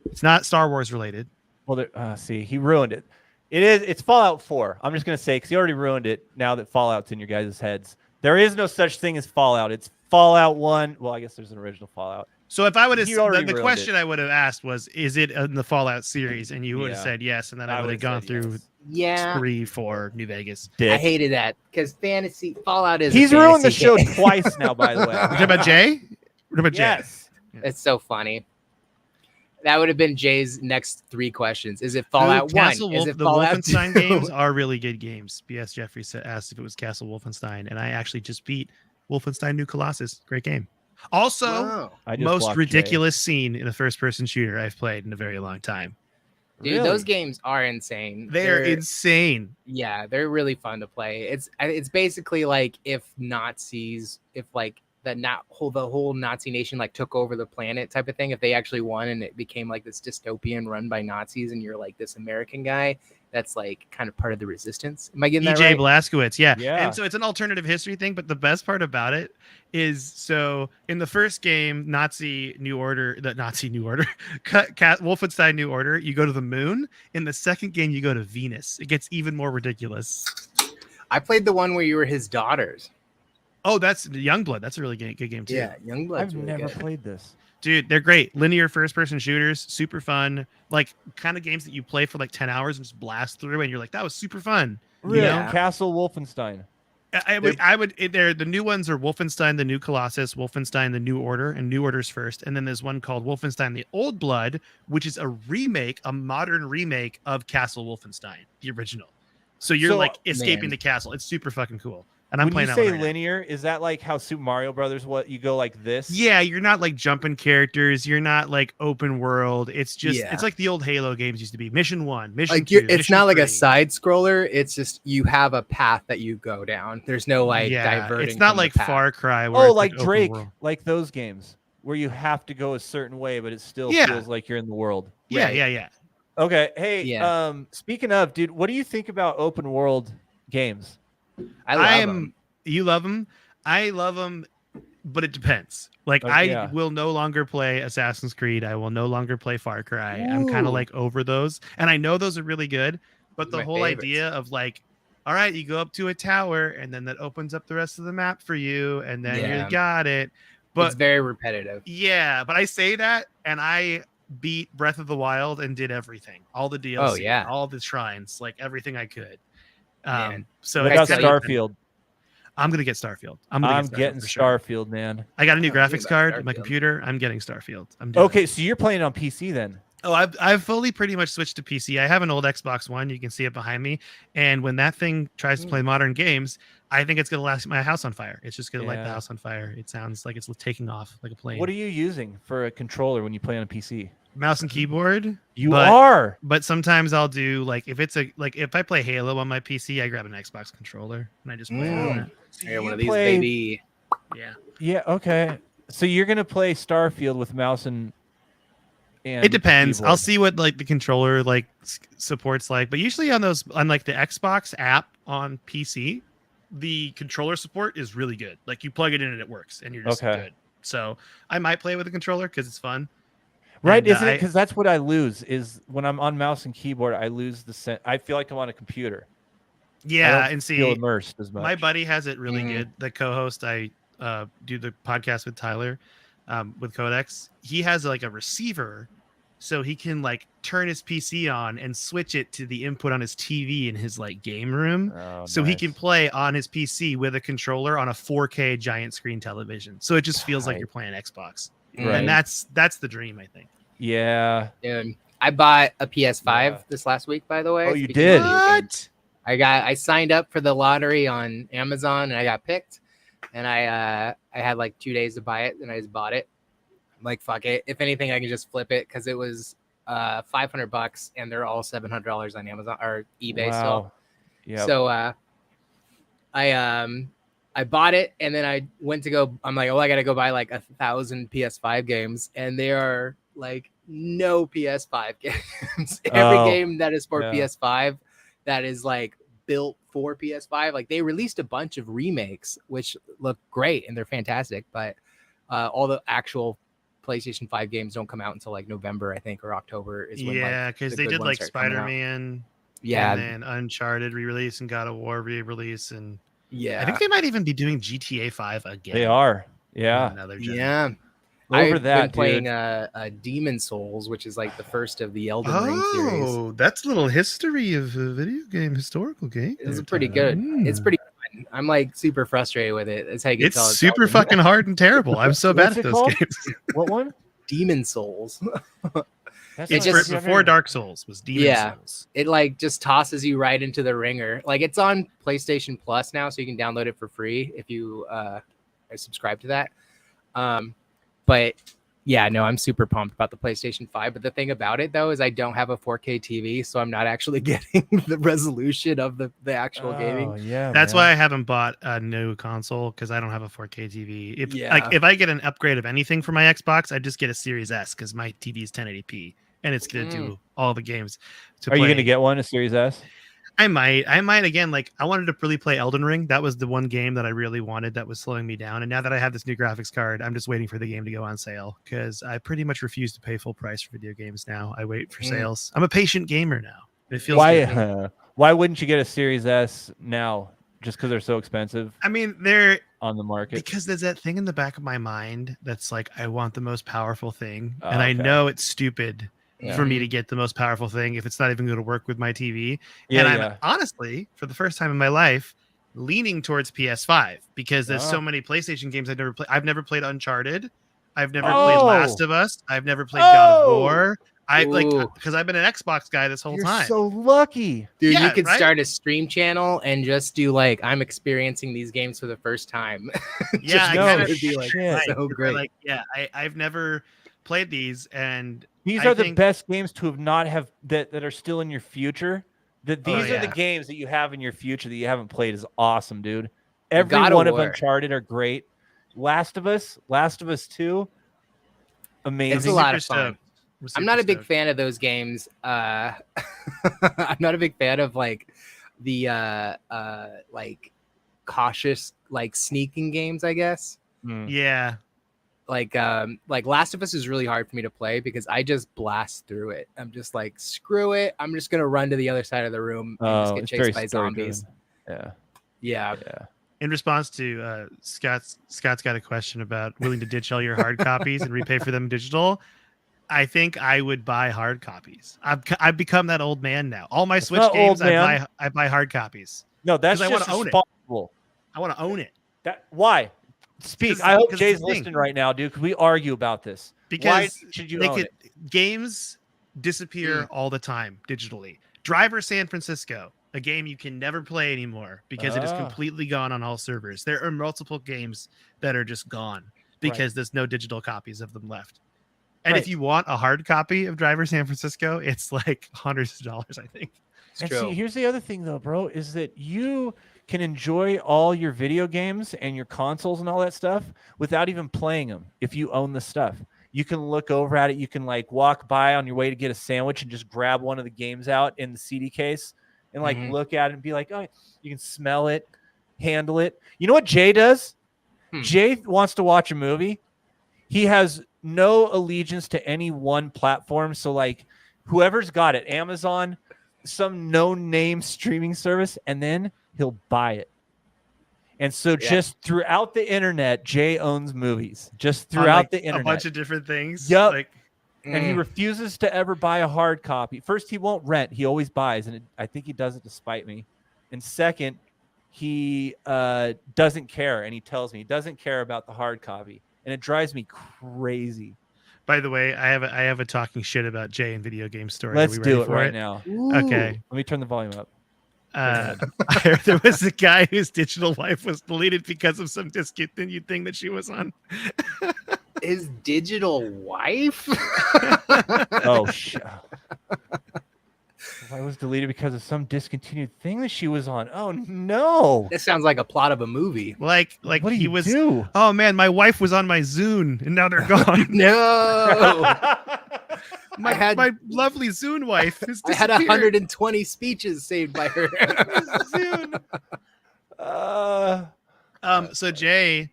It's not Star Wars related. Well, see, he ruined it. It's Fallout 4. I'm just going to say, because he already ruined it now that Fallout's in your guys' heads. There is no such thing as Fallout. It's Fallout 1. Well, I guess there's an original Fallout. So if I would have, the question I would have asked was, is it in the Fallout series? And you would have said yes, and then I would have gone through 3, 4, New Vegas. I hated that because Fallout is. He's ruined the show twice now, by the way. You're talking about Jay? Yes. It's so funny. That would have been Jay's next 3 questions. Is it Fallout 1? Is it the Fallout Wolfenstein 2? games are really good games. B.S. Jeffrey asked if it was Castle Wolfenstein, and I actually just beat Wolfenstein New Colossus. Great game. Also, most ridiculous scene in a first-person shooter I've played in a very long time. Dude, those games are insane. They're insane. Yeah, they're really fun to play. It's basically like if like the whole Nazi nation like took over the planet type of thing. If they actually won and it became like this dystopian run by Nazis, and you're like this American guy that's like kind of part of the resistance. Am I getting that right? E.J. Blazkowicz, yeah. And so it's an alternative history thing, but the best part about it is, so in the first game, Wolfenstein New Order, you go to the moon. In the second game, you go to Venus. It gets even more ridiculous. I played the one where you were his daughters. Oh, that's Youngblood. That's a really good game too. Yeah, Youngblood. I've never played this. Dude, they're great. Linear first-person shooters, super fun. Like kind of games that you play for like 10 hours and just blast through, and you're like, that was super fun. Really? You know? Castle Wolfenstein. The new ones are Wolfenstein, the New Colossus, Wolfenstein, the New Order, and New Order's first. And then there's one called Wolfenstein, the Old Blood, which is a modern remake of Castle Wolfenstein, the original. So you're like escaping the castle. It's super fucking cool. And I'm playing that one right now. When you say linear, is that like how Super Mario Brothers? What you go like this? Yeah, you're not like jumping characters. You're not like open world. It's just it's like the old Halo games used to be. Mission 1, Mission 2. It's not like a side scroller. It's just you have a path that you go down. There's no like diverting. It's not like Far Cry. Where like Drake, like those games where you have to go a certain way, but it still feels like you're in the world. Yeah. Okay. Hey, speaking of, dude, what do you think about open world games? I love them. You love them. I love them, but it depends. Like I will no longer play Assassin's Creed. I will no longer play Far Cry. Ooh. I'm kind of like over those, and I know those are really good. But the whole idea of like, all right, you go up to a tower, and then that opens up the rest of the map for you, and then you got it. But it's very repetitive. Yeah, but I say that, and I beat Breath of the Wild and did everything, all the DLC, Oh, yeah. all the shrines, like everything I could. Man. So What it's about kinda- Starfield? I'm gonna get Starfield. I'm getting for sure. Starfield, man. I got a new graphics about card in my Starfield. computer. I'm getting Starfield. I'm doing Okay, it. so you're playing on PC then? Oh, I've fully pretty much switched to PC. I have an old Xbox One. You can see it behind me. And when that thing tries to play modern games, I think it's gonna light my house on fire. It's just gonna light the Yeah. house on fire. It sounds like it's taking off like a plane. What are you using for a controller when you play on a PC? Mouse and keyboard. You but- are. But sometimes I'll do if I play Halo on my PC, I grab an Xbox controller and I just play on it. So I got one you of these, play- baby. Yeah. Yeah. Okay. So you're gonna play Starfield with mouse and It depends. keyboard. I'll see what like the controller like supports like, but usually on like the Xbox app on PC, the controller support is really good. Like you plug it in and it works, and you're just Okay. good. So I might play with the controller because it's fun. Right? And, Isn't it? Because that's what I lose is when I'm on mouse and keyboard, I lose the sense. I feel like I'm on a computer. I Yeah, don't and feel see, immersed as much. my buddy has it really good. The co-host, I do the podcast with Tyler, with Codex. He has like a receiver, so he can like turn his PC on and switch it to the input on his TV in his like game room. So he can play on his PC with a controller on a 4K giant screen television. So it just feels like Right. you're playing Xbox. Right. And that's the dream, I think. Yeah. Dude, I bought a PS5 Yeah. this last week, by the way. Oh, you speaking did? of video games. I signed up for the lottery on Amazon and I got picked. And I had like 2 days to buy it, and I just bought it. I'm like, fuck it. If anything, I can just flip it because it was $500 and they're all $700 on Amazon or eBay still. Wow. Yeah. So I bought it and then I went to go. I'm like, oh, I gotta go buy like 1,000 PS5 games, and there are like no PS5 games. Every game that is for PS5 that is like built for PS5, like they released a bunch of remakes which look great and they're fantastic, but all the actual PlayStation 5 games don't come out until like November, I think, or October is when Yeah, because because they did like Spider-Man, Yeah, and then Uncharted re-release and God of War re-release, and yeah, I think they might even be doing GTA 5 again. They are. Yeah. Another gen. yeah. Over I've that, been playing dude. Demon Souls, which is like the first of the Elden Ring series. Oh, that's a little history of a video game, historical game. It's pretty good. It's pretty fun. I'm like super frustrated with it. That's how you can It's tell. super Elden fucking hard and terrible. I'm so bad What's at it those called? games. What one? Demon Souls. That's It's not- just- before Dark Souls was Demon Yeah. Souls. It like just tosses you right into the ringer. Like it's on PlayStation Plus now, so you can download it for free if you subscribe to that. But yeah, no, I'm super pumped about the PlayStation 5. But the thing about it though is I don't have a 4K TV, so I'm not actually getting the resolution of the actual gaming. Oh, yeah. That's man. why I haven't bought a new console, because I don't have a 4K TV. If Yeah. if I get an upgrade of anything for my Xbox, I just get a Series S because my TV is 1080p and it's gonna do all the games. To Are you play. going to get one, a Series S? I might again. Like I wanted to really play Elden Ring. That was the one game that I really wanted that was slowing me down. And now that I have this new graphics card, I'm just waiting for the game to go on sale because I pretty much refuse to pay full price for video games now. I wait for sales. I'm a patient gamer now. It feels good. Why wouldn't you get a Series S now? Just because they're so expensive I mean, they're on the market? because there's that thing in the back of my mind that's like I want the most powerful thing, Oh, and I okay. know it's stupid Yeah. for me to get the most powerful thing if it's not even going to work with my TV. Yeah, and I'm yeah. honestly, for the first time in my life, leaning towards PS5 because there's so many PlayStation games I've never played. I've never played Uncharted. I've never played Last of Us. I've never played God of War. I like because I've been an Xbox guy this whole You're time. so lucky. Dude, Yeah, you could right? start a stream channel and just do like I'm experiencing these games for the first time. Yeah, no, I kinda it'd be think like, you're right. so You're great. Like, yeah, I've never played these, and These I are the think- best games to have not have that are still in your future. That these are the yeah. games that you have in your future that you haven't played is awesome, dude. Every God of one of War. Uncharted are great. Last of Us 2, amazing. It's a lot of Super fun. stoked. We're I'm not super a big stoked. fan of those games. I'm not a big fan of like the like cautious like sneaking games, I guess. Yeah, Like Last of Us is really hard for me to play because I just blast through it. I'm just like, screw it. I'm just gonna run to the other side of the room and just get it's very chased by story-driven. zombies. Yeah, Yeah. yeah. in response to Scott's got a question about willing to ditch all your hard copies and repay for them digital. I think I would buy hard copies. I've become that old man now. All my Switch not games, old, man. I buy hard copies. No, that's I just want to own it. responsible. I want to own it. Why? Speak. I hope Jay's listening right now, dude, because we argue about this. Because why should you own it? Games disappear all the time digitally. Driver San Francisco, a game you can never play anymore because it is completely gone on all servers. There are multiple games that are just gone because there's no digital copies of them left. And if you want a hard copy of Driver San Francisco, it's like hundreds of dollars, I think. See, here's the other thing, though, bro, is that you can enjoy all your video games and your consoles and all that stuff without even playing them if you own the stuff. You can look over at it. You can like walk by on your way to get a sandwich and just grab one of the games out in the CD case and like look at it and be like, oh, you can smell it, handle it. You know what Jay does? Jay wants to watch a movie. He has no allegiance to any one platform. So like whoever's got it, Amazon, some no-name streaming service, and then he'll buy it. And so just throughout the internet, Jay owns movies. Just throughout the internet. A bunch of different things. Yep. Like, and he refuses to ever buy a hard copy. First, he won't rent. He always buys. And I think he does it to spite me. And second, he doesn't care. And he tells me he doesn't care about the hard copy. And it drives me crazy. By the way, I have a talking shit about Jay and video game story. Let's do it right now. Ooh. Okay. Let me turn the volume up. I heard there was a guy whose digital life was deleted because of some discontinued thing that she was on. His digital wife? Oh, shit. I was deleted because of some discontinued thing that she was on. Oh, no. That sounds like a plot of a movie. Like what do he you was. do? Oh man, my wife was on my Zune, and now they're gone. No. my lovely Zune wife has I had disappeared. 120 speeches saved by her. Zune. So Jay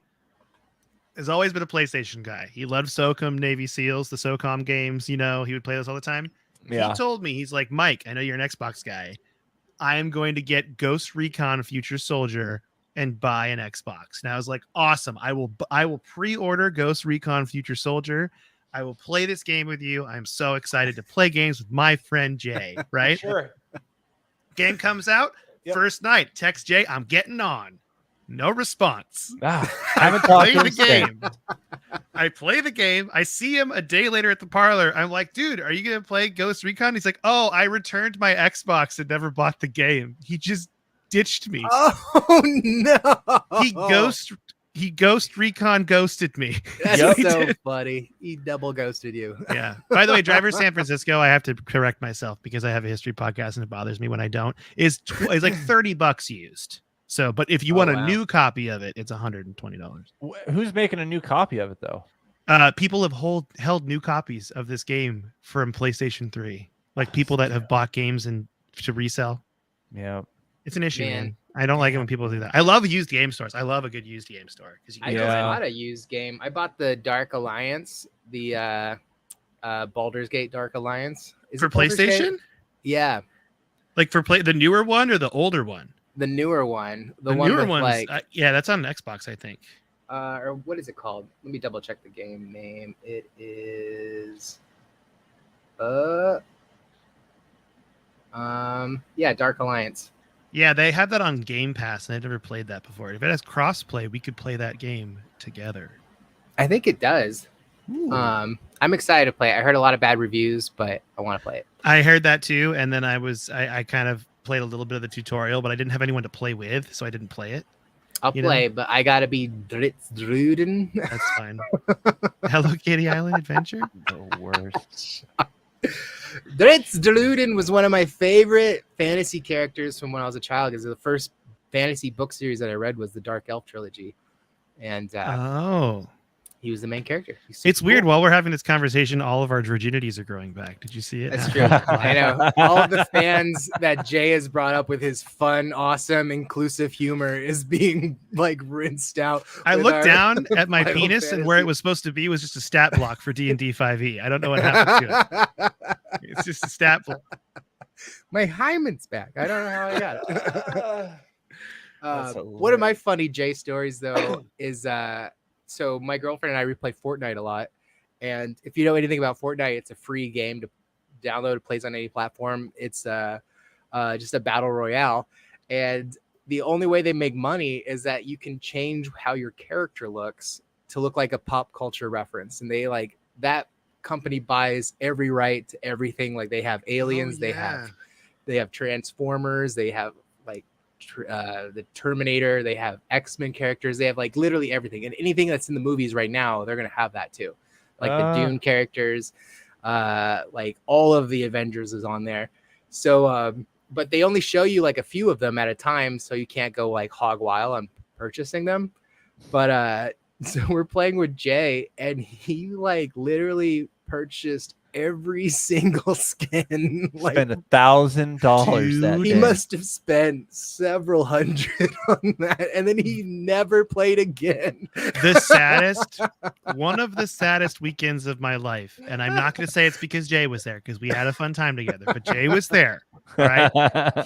has always been a PlayStation guy. He loved SOCOM, Navy SEALs, the SOCOM games. You know, he would play those all the time. Yeah. He told me, he's like, Mike, I know you're an Xbox guy. I am going to get Ghost Recon Future Soldier and buy an Xbox. And I was like, awesome. I will pre-order Ghost Recon Future Soldier. I will play this game with you. I'm so excited to play games with my friend Jay, right? Sure. Game comes out. Yep. First night, text Jay, I'm getting on. No response. I haven't talked Play to the him game. I play the game. I see him a day later at the parlor. I'm like, dude, are you going to play Ghost Recon? He's like, oh, I returned my Xbox and never bought the game. He just ditched me. Oh, no. He Ghost Recon ghosted me. That's so funny. He double ghosted you. Yeah. By the way, Driver San Francisco, I have to correct myself because I have a history podcast and it bothers me when I don't, is like $30 used. So, but if you want a new copy of it, it's $120. Who's making a new copy of it, though? People have held new copies of this game from PlayStation 3. Like people that have bought games and to resell. Yeah. It's an issue, man. I don't like it when people do that. I love used game stores. I love a good used game store. I bought a used game. I bought the Dark Alliance, the Baldur's Gate Dark Alliance. For PlayStation? Yeah. Like for the newer one or the older one? The newer one. The newer one with one's, like that's on Xbox, I think. Or what is it called? Let me double check the game name. It is Dark Alliance. Yeah, they had that on Game Pass, and I'd never played that before. If it has crossplay, we could play that game together. I think it does. I'm excited to play it. I heard a lot of bad reviews, but I want to play it. I heard that too, and then I kind of played a little bit of the tutorial, but I didn't have anyone to play with, so I didn't play it. I'll play, but I gotta be Dritz-Druden. That's fine. Hello Kitty Island Adventure? The worst. Dritz-Druden was one of my favorite fantasy characters from when I was a child, because the first fantasy book series that I read was the Dark Elf trilogy. And he was the main character. It's weird. While we're having this conversation, all of our virginities are growing back. Did you see it? That's true. I know. All of the fans that Jay has brought up with his fun, awesome, inclusive humor is being like rinsed out. I looked down at my penis, and where it was supposed to be was just a stat block for D&D 5e. I don't know what happened to it. It's just a stat block. My hymen's back. I don't know how I got it. One of my funny Jay stories, though, is so my girlfriend and I, we play Fortnite a lot, And if you know anything about Fortnite, it's a free game to download. It plays on any platform. It's just a battle royale. And the only way they make money is that you can change how your character looks to look like a pop culture reference. And they like that company buys every right to everything. Like they have aliens, they have Transformers, they have like the Terminator, they have X-Men characters, they have like literally everything. And anything that's in the movies right now, they're going to have that too. Like the Dune characters, like all of the Avengers is on there. So, but they only show you like a few of them at a time, so you can't go like hog wild on purchasing them. But so we're playing with Jay, and he like literally purchased every single skin. Like spent $1,000 that day. He must have spent several hundred on that, and then he never played again. One of the saddest weekends of my life, and I'm not going to say it's because Jay was there, because we had a fun time together, but Jay was there, right?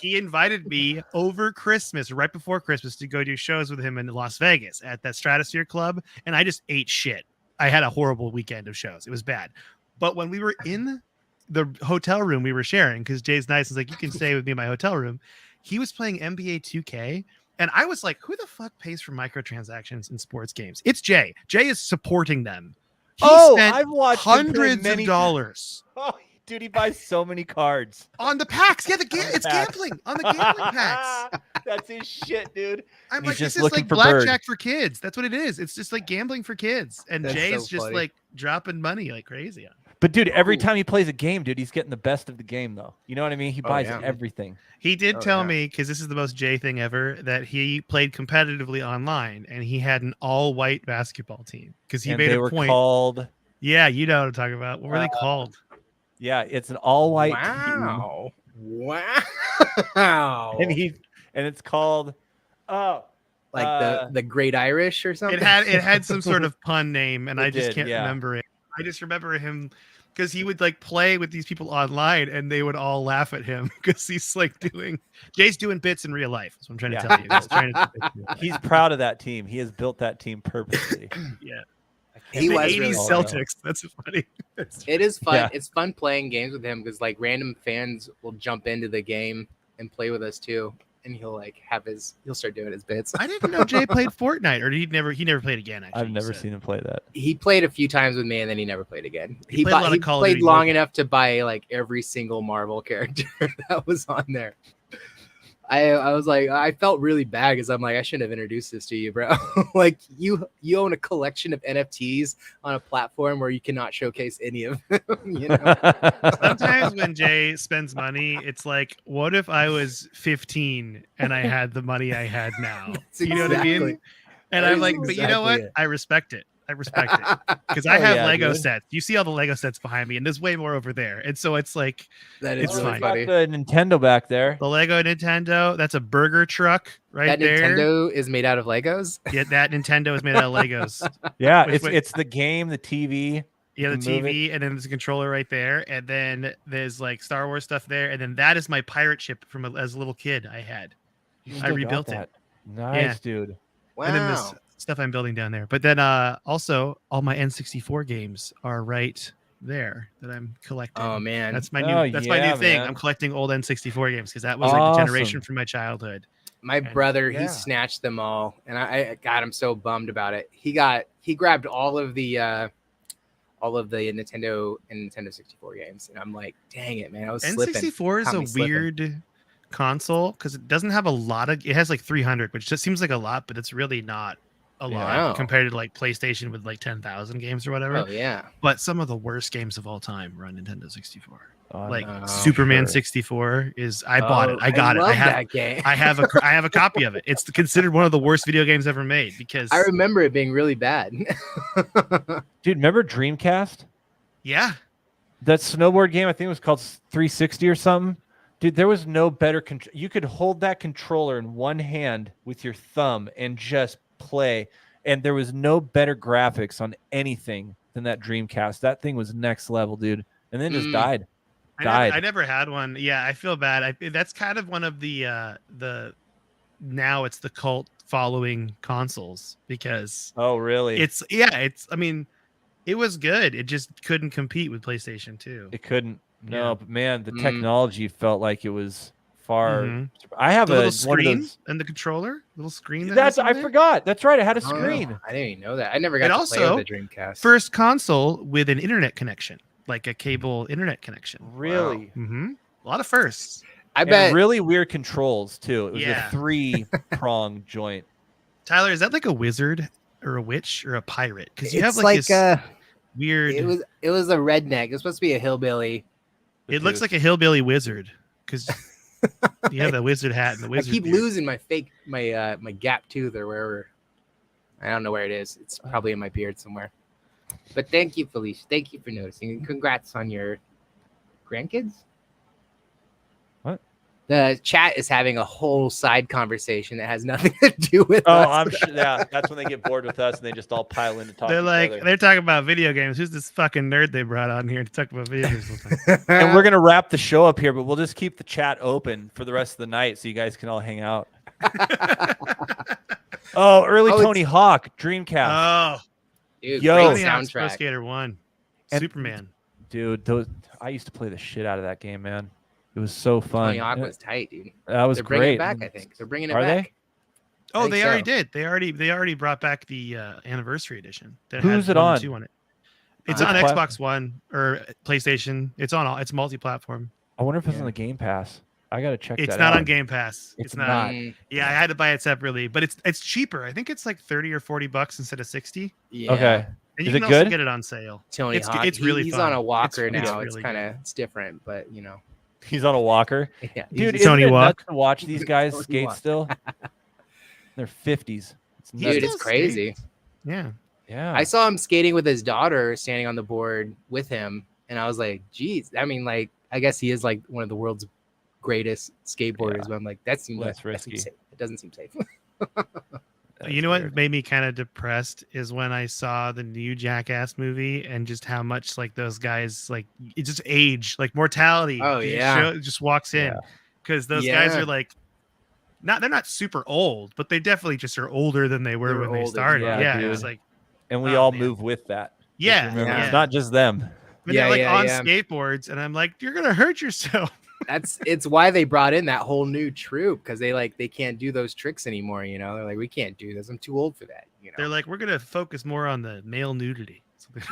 He invited me over Christmas, right before Christmas, to go do shows with him in Las Vegas at that Stratosphere Club, and I just ate shit. I had a horrible weekend of shows. It was bad. But when we were in the hotel room we were sharing, because Jay's nice, he's like, you can stay with me in my hotel room. He was playing NBA 2K. And I was like, who the fuck pays for microtransactions in sports games? It's Jay. Jay is supporting them. I've watched hundreds of dollars. Oh, dude, he buys so many cards on the packs. Yeah, it's gambling on the gambling packs. That's his shit, dude. I'm like, this is like blackjack for kids. That's what it is. It's just like gambling for kids. And Jay's just like dropping money like crazy. But dude, every time he plays a game, dude, he's getting the best of the game, though. You know what I mean? He buys everything. He did tell me, because this is the most Jay thing ever, that he played competitively online, and he had an all-white basketball team because he made a point. Called. Yeah, you know what I'm talking about. What were they called? Yeah, it's an all-white. Wow! Team. Wow! And it's called. Like the Great Irish or something. It had some sort of pun name, and I just can't remember it. I just remember him because he would like play with these people online, and they would all laugh at him because he's like Jay's doing bits in real life. That's what I'm trying to tell you. He's proud of that team. He has built that team purposely. Yeah. He was 80s really Celtics. That's funny. It is fun. Yeah. It's fun playing games with him because like random fans will jump into the game and play with us too. And he'll like he'll start doing his bits. I didn't know Jay played Fortnite, or he never played again. Actually, I've never seen him play that. He played a few times with me, and then he never played again. He played long enough to buy like every single Marvel character that was on there. I was like, I felt really bad because I'm like, I shouldn't have introduced this to you, bro. Like you own a collection of NFTs on a platform where you cannot showcase any of them. You know. Sometimes when Jay spends money, it's like, what if I was 15 and I had the money I had now? You know what I mean? And I'm like, but you know what? I respect it. Because I have Lego sets. You see all the Lego sets behind me, and there's way more over there. And so it's like, it's really funny. Got the Nintendo back there. The Lego Nintendo. That's a burger truck right there. That Nintendo is made out of Legos. Yeah, that Nintendo is made out of Legos. Yeah, it's the game, the TV. Yeah, the TV, and then there's a controller right there, and then there's like Star Wars stuff there, and then that is my pirate ship from as a little kid I had. I rebuilt it. Nice, dude. Wow. And then this stuff I'm building down there. But then also all my N64 games are right there that I'm collecting. Oh man. That's my new thing. I'm collecting old N64 games because that was like the generation from my childhood. My brother, he snatched them all, and I got him so bummed about it. He grabbed all of the Nintendo and Nintendo 64 games, and I'm like, dang it, man, I was slipping. N64 is a weird console because it doesn't have a lot of. It has like 300, which just seems like a lot, but it's really not a lot compared to like PlayStation with like 10,000 games or whatever. Oh yeah. But some of the worst games of all time run Nintendo 64. Superman 64 is. I bought it. I got it. I have that game. I have a copy of it. It's considered one of the worst video games ever made because I remember it being really bad. Dude, remember Dreamcast? Yeah. That snowboard game, I think it was called 360 or something. Dude, there was no better control. You could hold that controller in one hand with your thumb and just play, and there was no better graphics on anything than that Dreamcast. That thing was next level, dude, and then just died. I never had one. Yeah, I feel bad. That's kind of one of the now it's the cult following consoles because really I mean It was good. It just couldn't compete with PlayStation 2. It couldn't. No, Yeah. but man, the technology felt like it was far. Mhm. I have The little one of screen those. and the controller, little screen. That's I forgot. That's right. I had a Oh, screen. I didn't even know that. I never got And to also, play with the Dreamcast. First console with an internet connection, like a cable internet connection. Really? Mm-hmm. A lot of firsts. I And bet. really weird controls too. It was Yeah. a 3-prong joint. Tyler, is that like a wizard or a witch or a pirate? Because you It's have like this like weird. it was a redneck. It was supposed to be a hillbilly. It looks like a hillbilly wizard because you have the wizard hat and the I wizard. keep beard. losing my my gap tooth or wherever. I don't know where it is. It's probably in my beard somewhere. But thank you, Felicia. Thank you for noticing. And congrats on your grandkids. What? The chat is having a whole side conversation that has nothing to do with Oh, us. I'm sure. Yeah, that's when they get bored with us and they just all pile in to talk. They're to like, each other. they're talking about video games. Who's this fucking nerd they brought on here to talk about video games? And we're gonna wrap the show up here, but we'll just keep the chat open for the rest of the night so you guys can all hang out. Oh, early Tony Hawk, Dreamcast. Oh, Dude, Yo. great Tony Hawk's Pro soundtrack. Skater 1, And- Superman. Dude, I used to play the shit out of that game, man. It was so fun. Tony Hawk was tight, dude. That was They're bringing it great. back, I think. They're bringing it Are back. Oh, think they already so. did. They already brought back the anniversary edition. That Who's had it 1 on? and 2 on it. It's Which on platform? Xbox One or PlayStation. It's on all. It's multi-platform. I wonder if it's on the Game Pass. I gotta check It's that not out. on Game Pass. It's not. not. Yeah, I had to buy it separately, but it's cheaper. I think it's like 30 or 40 bucks instead of 60. Yeah. Okay. And Is you it can also good? get it on sale. Tony It's- Hawk. it's really he's fun. on a walker It's now. It's really kind of good. it's different, but you know. He's on a walker. Yeah, Dude, he's- isn't Tony it Walk. nuts to watch these guys Tony skate Walk. still? They're 50s. It's He nuts. dude, it's still crazy. Yeah. Yeah. I saw him skating with his daughter standing on the board with him, and I was like, geez. I mean, like, I guess he is like one of the world's greatest skateboarders, Yeah. but I'm like, that seems Less that risky. seems safe. It doesn't seem safe. You know what made me kind of depressed is when I saw the new Jackass movie and just how much like those guys like it just age like mortality. Oh, just yeah. just walks in Yeah. because those guys Yeah. are like they're not super old, but they definitely just are older than they were They were when they older, started. yeah, Yeah, dude. it's like And we Oh, all man. move with that. Just yeah, remember, yeah. it's not just them. But Yeah, they're like yeah, on yeah. skateboards, and I'm like, you're gonna hurt yourself. It's why they brought in that whole new troupe, because they can't do those tricks anymore. You know, they're like, we can't do this. I'm too old for that. You know. They're like, we're gonna focus more on the male nudity.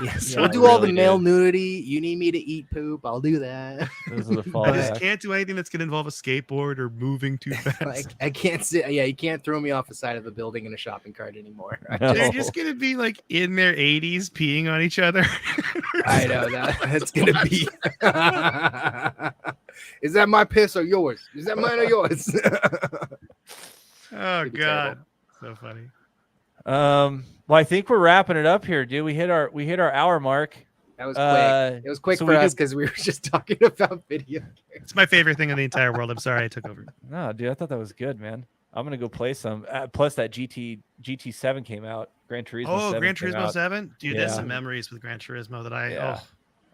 Yes, Yeah, we'll I do all the really male do. nudity. You need me to eat poop. I'll do that. Those are the I just fallback. can't do anything that's gonna involve a skateboard or moving too fast. Like I can't sit. Yeah, you can't throw me off the side of a building in a shopping cart anymore. No. They're just gonna be like in their 80s peeing on each other. I know that's gonna be. Is that my piss or yours? Is that mine or yours? Oh It'd be god, so funny. Well, I think we're wrapping it up here, dude. We hit our hour mark. That was quick. It was quick so for we us could- because we were just talking about video games. It's my favorite thing in the entire world. I'm sorry I took over. No, dude, I thought that was good, man. I'm gonna go play some. Plus, that GT7 came out. Gran Turismo. Oh, 7 Gran came Turismo out. 7, dude. There's Yeah. some memories with Gran Turismo that I Yeah.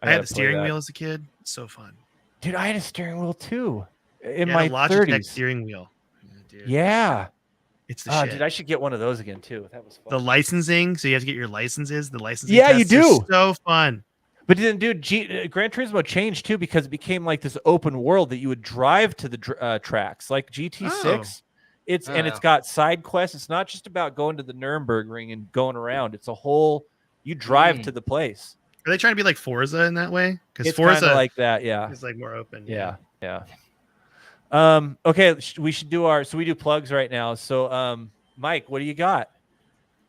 I had gotta the steering play that. wheel as a kid. So fun. Dude, I had a steering wheel too in Yeah, my the Logitech 30s. steering wheel. Dude, Yeah. it's the Oh, shit. dude, I should get one of those again too. That was fun. The licensing, so you have to get your licenses. The licensing. Yeah, you tests are do. So fun. But then, dude, Gran Turismo changed too because it became like this open world that you would drive to the tracks, like GT6. It's and it's got side quests. It's not just about going to the Nürburgring and going around. It's a whole. You drive to the place. Are they trying to be like Forza in that way? Because It's kind Forza of like that, yeah. is like more open. Yeah. Okay, we should do our. So we do plugs right now. So, Mike, what do you got?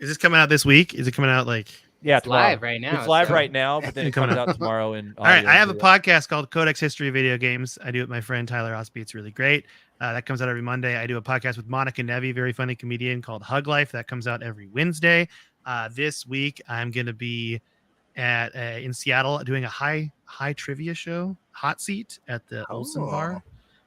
Is this coming out this week? Is it coming out like? Yeah, It's tomorrow. live right now. It's live so- right now, but then it comes out tomorrow. In All right, audio I have a and video. podcast called Codex History of Video Games. I do it with my friend Tyler Osby. It's really great. That comes out every Monday. I do a podcast with Monica Nevi, very funny comedian, called Hug Life. That comes out every Wednesday. This week, I'm going to be at in Seattle doing a high trivia show, Hot Seat at the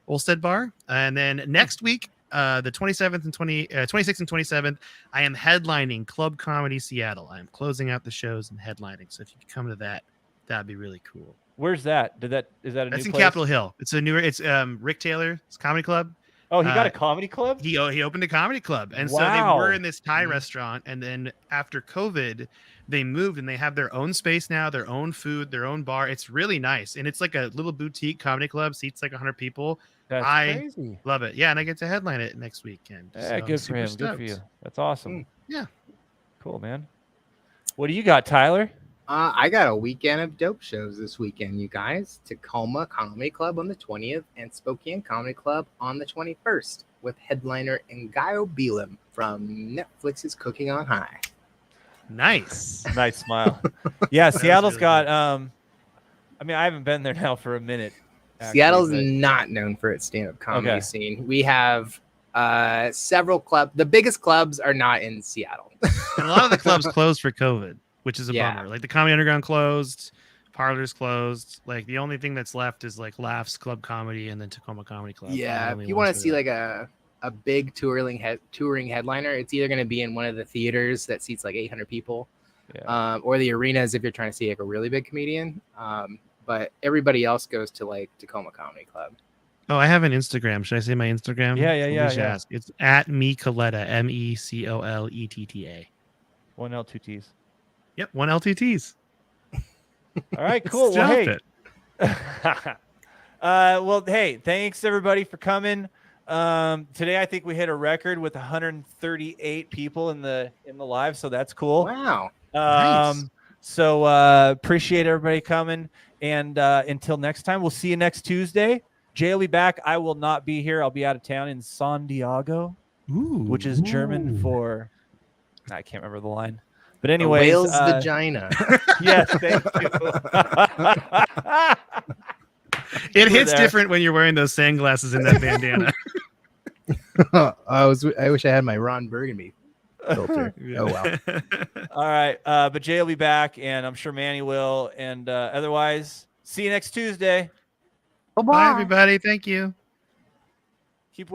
Olstead Bar. And then next week, the 27th and 26th and 27th, I am headlining Club Comedy Seattle. I'm closing out the shows and headlining. So if you could come to that, that'd be really cool. Where's that? Is that a That's new in place? Capitol Hill. It's a newer. It's Rick Taylor's comedy club. Oh, he got a comedy club? He opened a comedy club. And so they were in this Thai restaurant. And then after COVID, they moved and they have their own space now, their own food, their own bar. It's really nice. And it's like a little boutique comedy club, seats like 100 people. That's crazy. Love it. Yeah, and I get to headline it next weekend. Yeah, So good for him. stoked. Good for you. That's awesome. Yeah. Cool, man. What do you got, Tyler? I got a weekend of dope shows this weekend, you guys. Tacoma Comedy Club on the 20th and Spokane Comedy Club on the 21st with headliner Ngayo Belam from Netflix's Cooking on High. Nice. Nice smile. Yeah, Seattle's really got I mean, I haven't been there now for a minute. Actually, Seattle's not known for its stand-up comedy scene. We have several clubs. The biggest clubs are not in Seattle. And a lot of the clubs closed for COVID, which is a bummer. Like the Comedy Underground closed, Parlors closed. Like the only thing that's left is like Laughs Club Comedy and then Tacoma Comedy Club. Yeah, if you want to see like a big touring headliner, it's either going to be in one of the theaters that seats like 800 people, or the arenas if you're trying to see like a really big comedian. But everybody else goes to like Tacoma Comedy Club. Oh, I have an Instagram. Should I say my Instagram? Yeah. Ask. It's at Mike Coletta, MECOLETTA. 1 L 2 T's. Yep, 1 L 2 T's. All right, cool. Well, hey. Well, hey, thanks everybody for coming. Today I think we hit a record with 138 people in the live, so that's cool. Wow. Nice. So appreciate everybody coming, and until next time, we'll see you next Tuesday. Jay will be back. I will not be here. I'll be out of town in San Diego, which is German for I can't remember the line. But anyways, whale's vagina. Yes, thank you. It hits different when you're wearing those sunglasses and that bandana. I wish I had my Ron Burgundy filter. Oh well. All right, but Jay will be back, and I'm sure Manny will. And otherwise, see you next Tuesday. Bye, everybody. Thank you.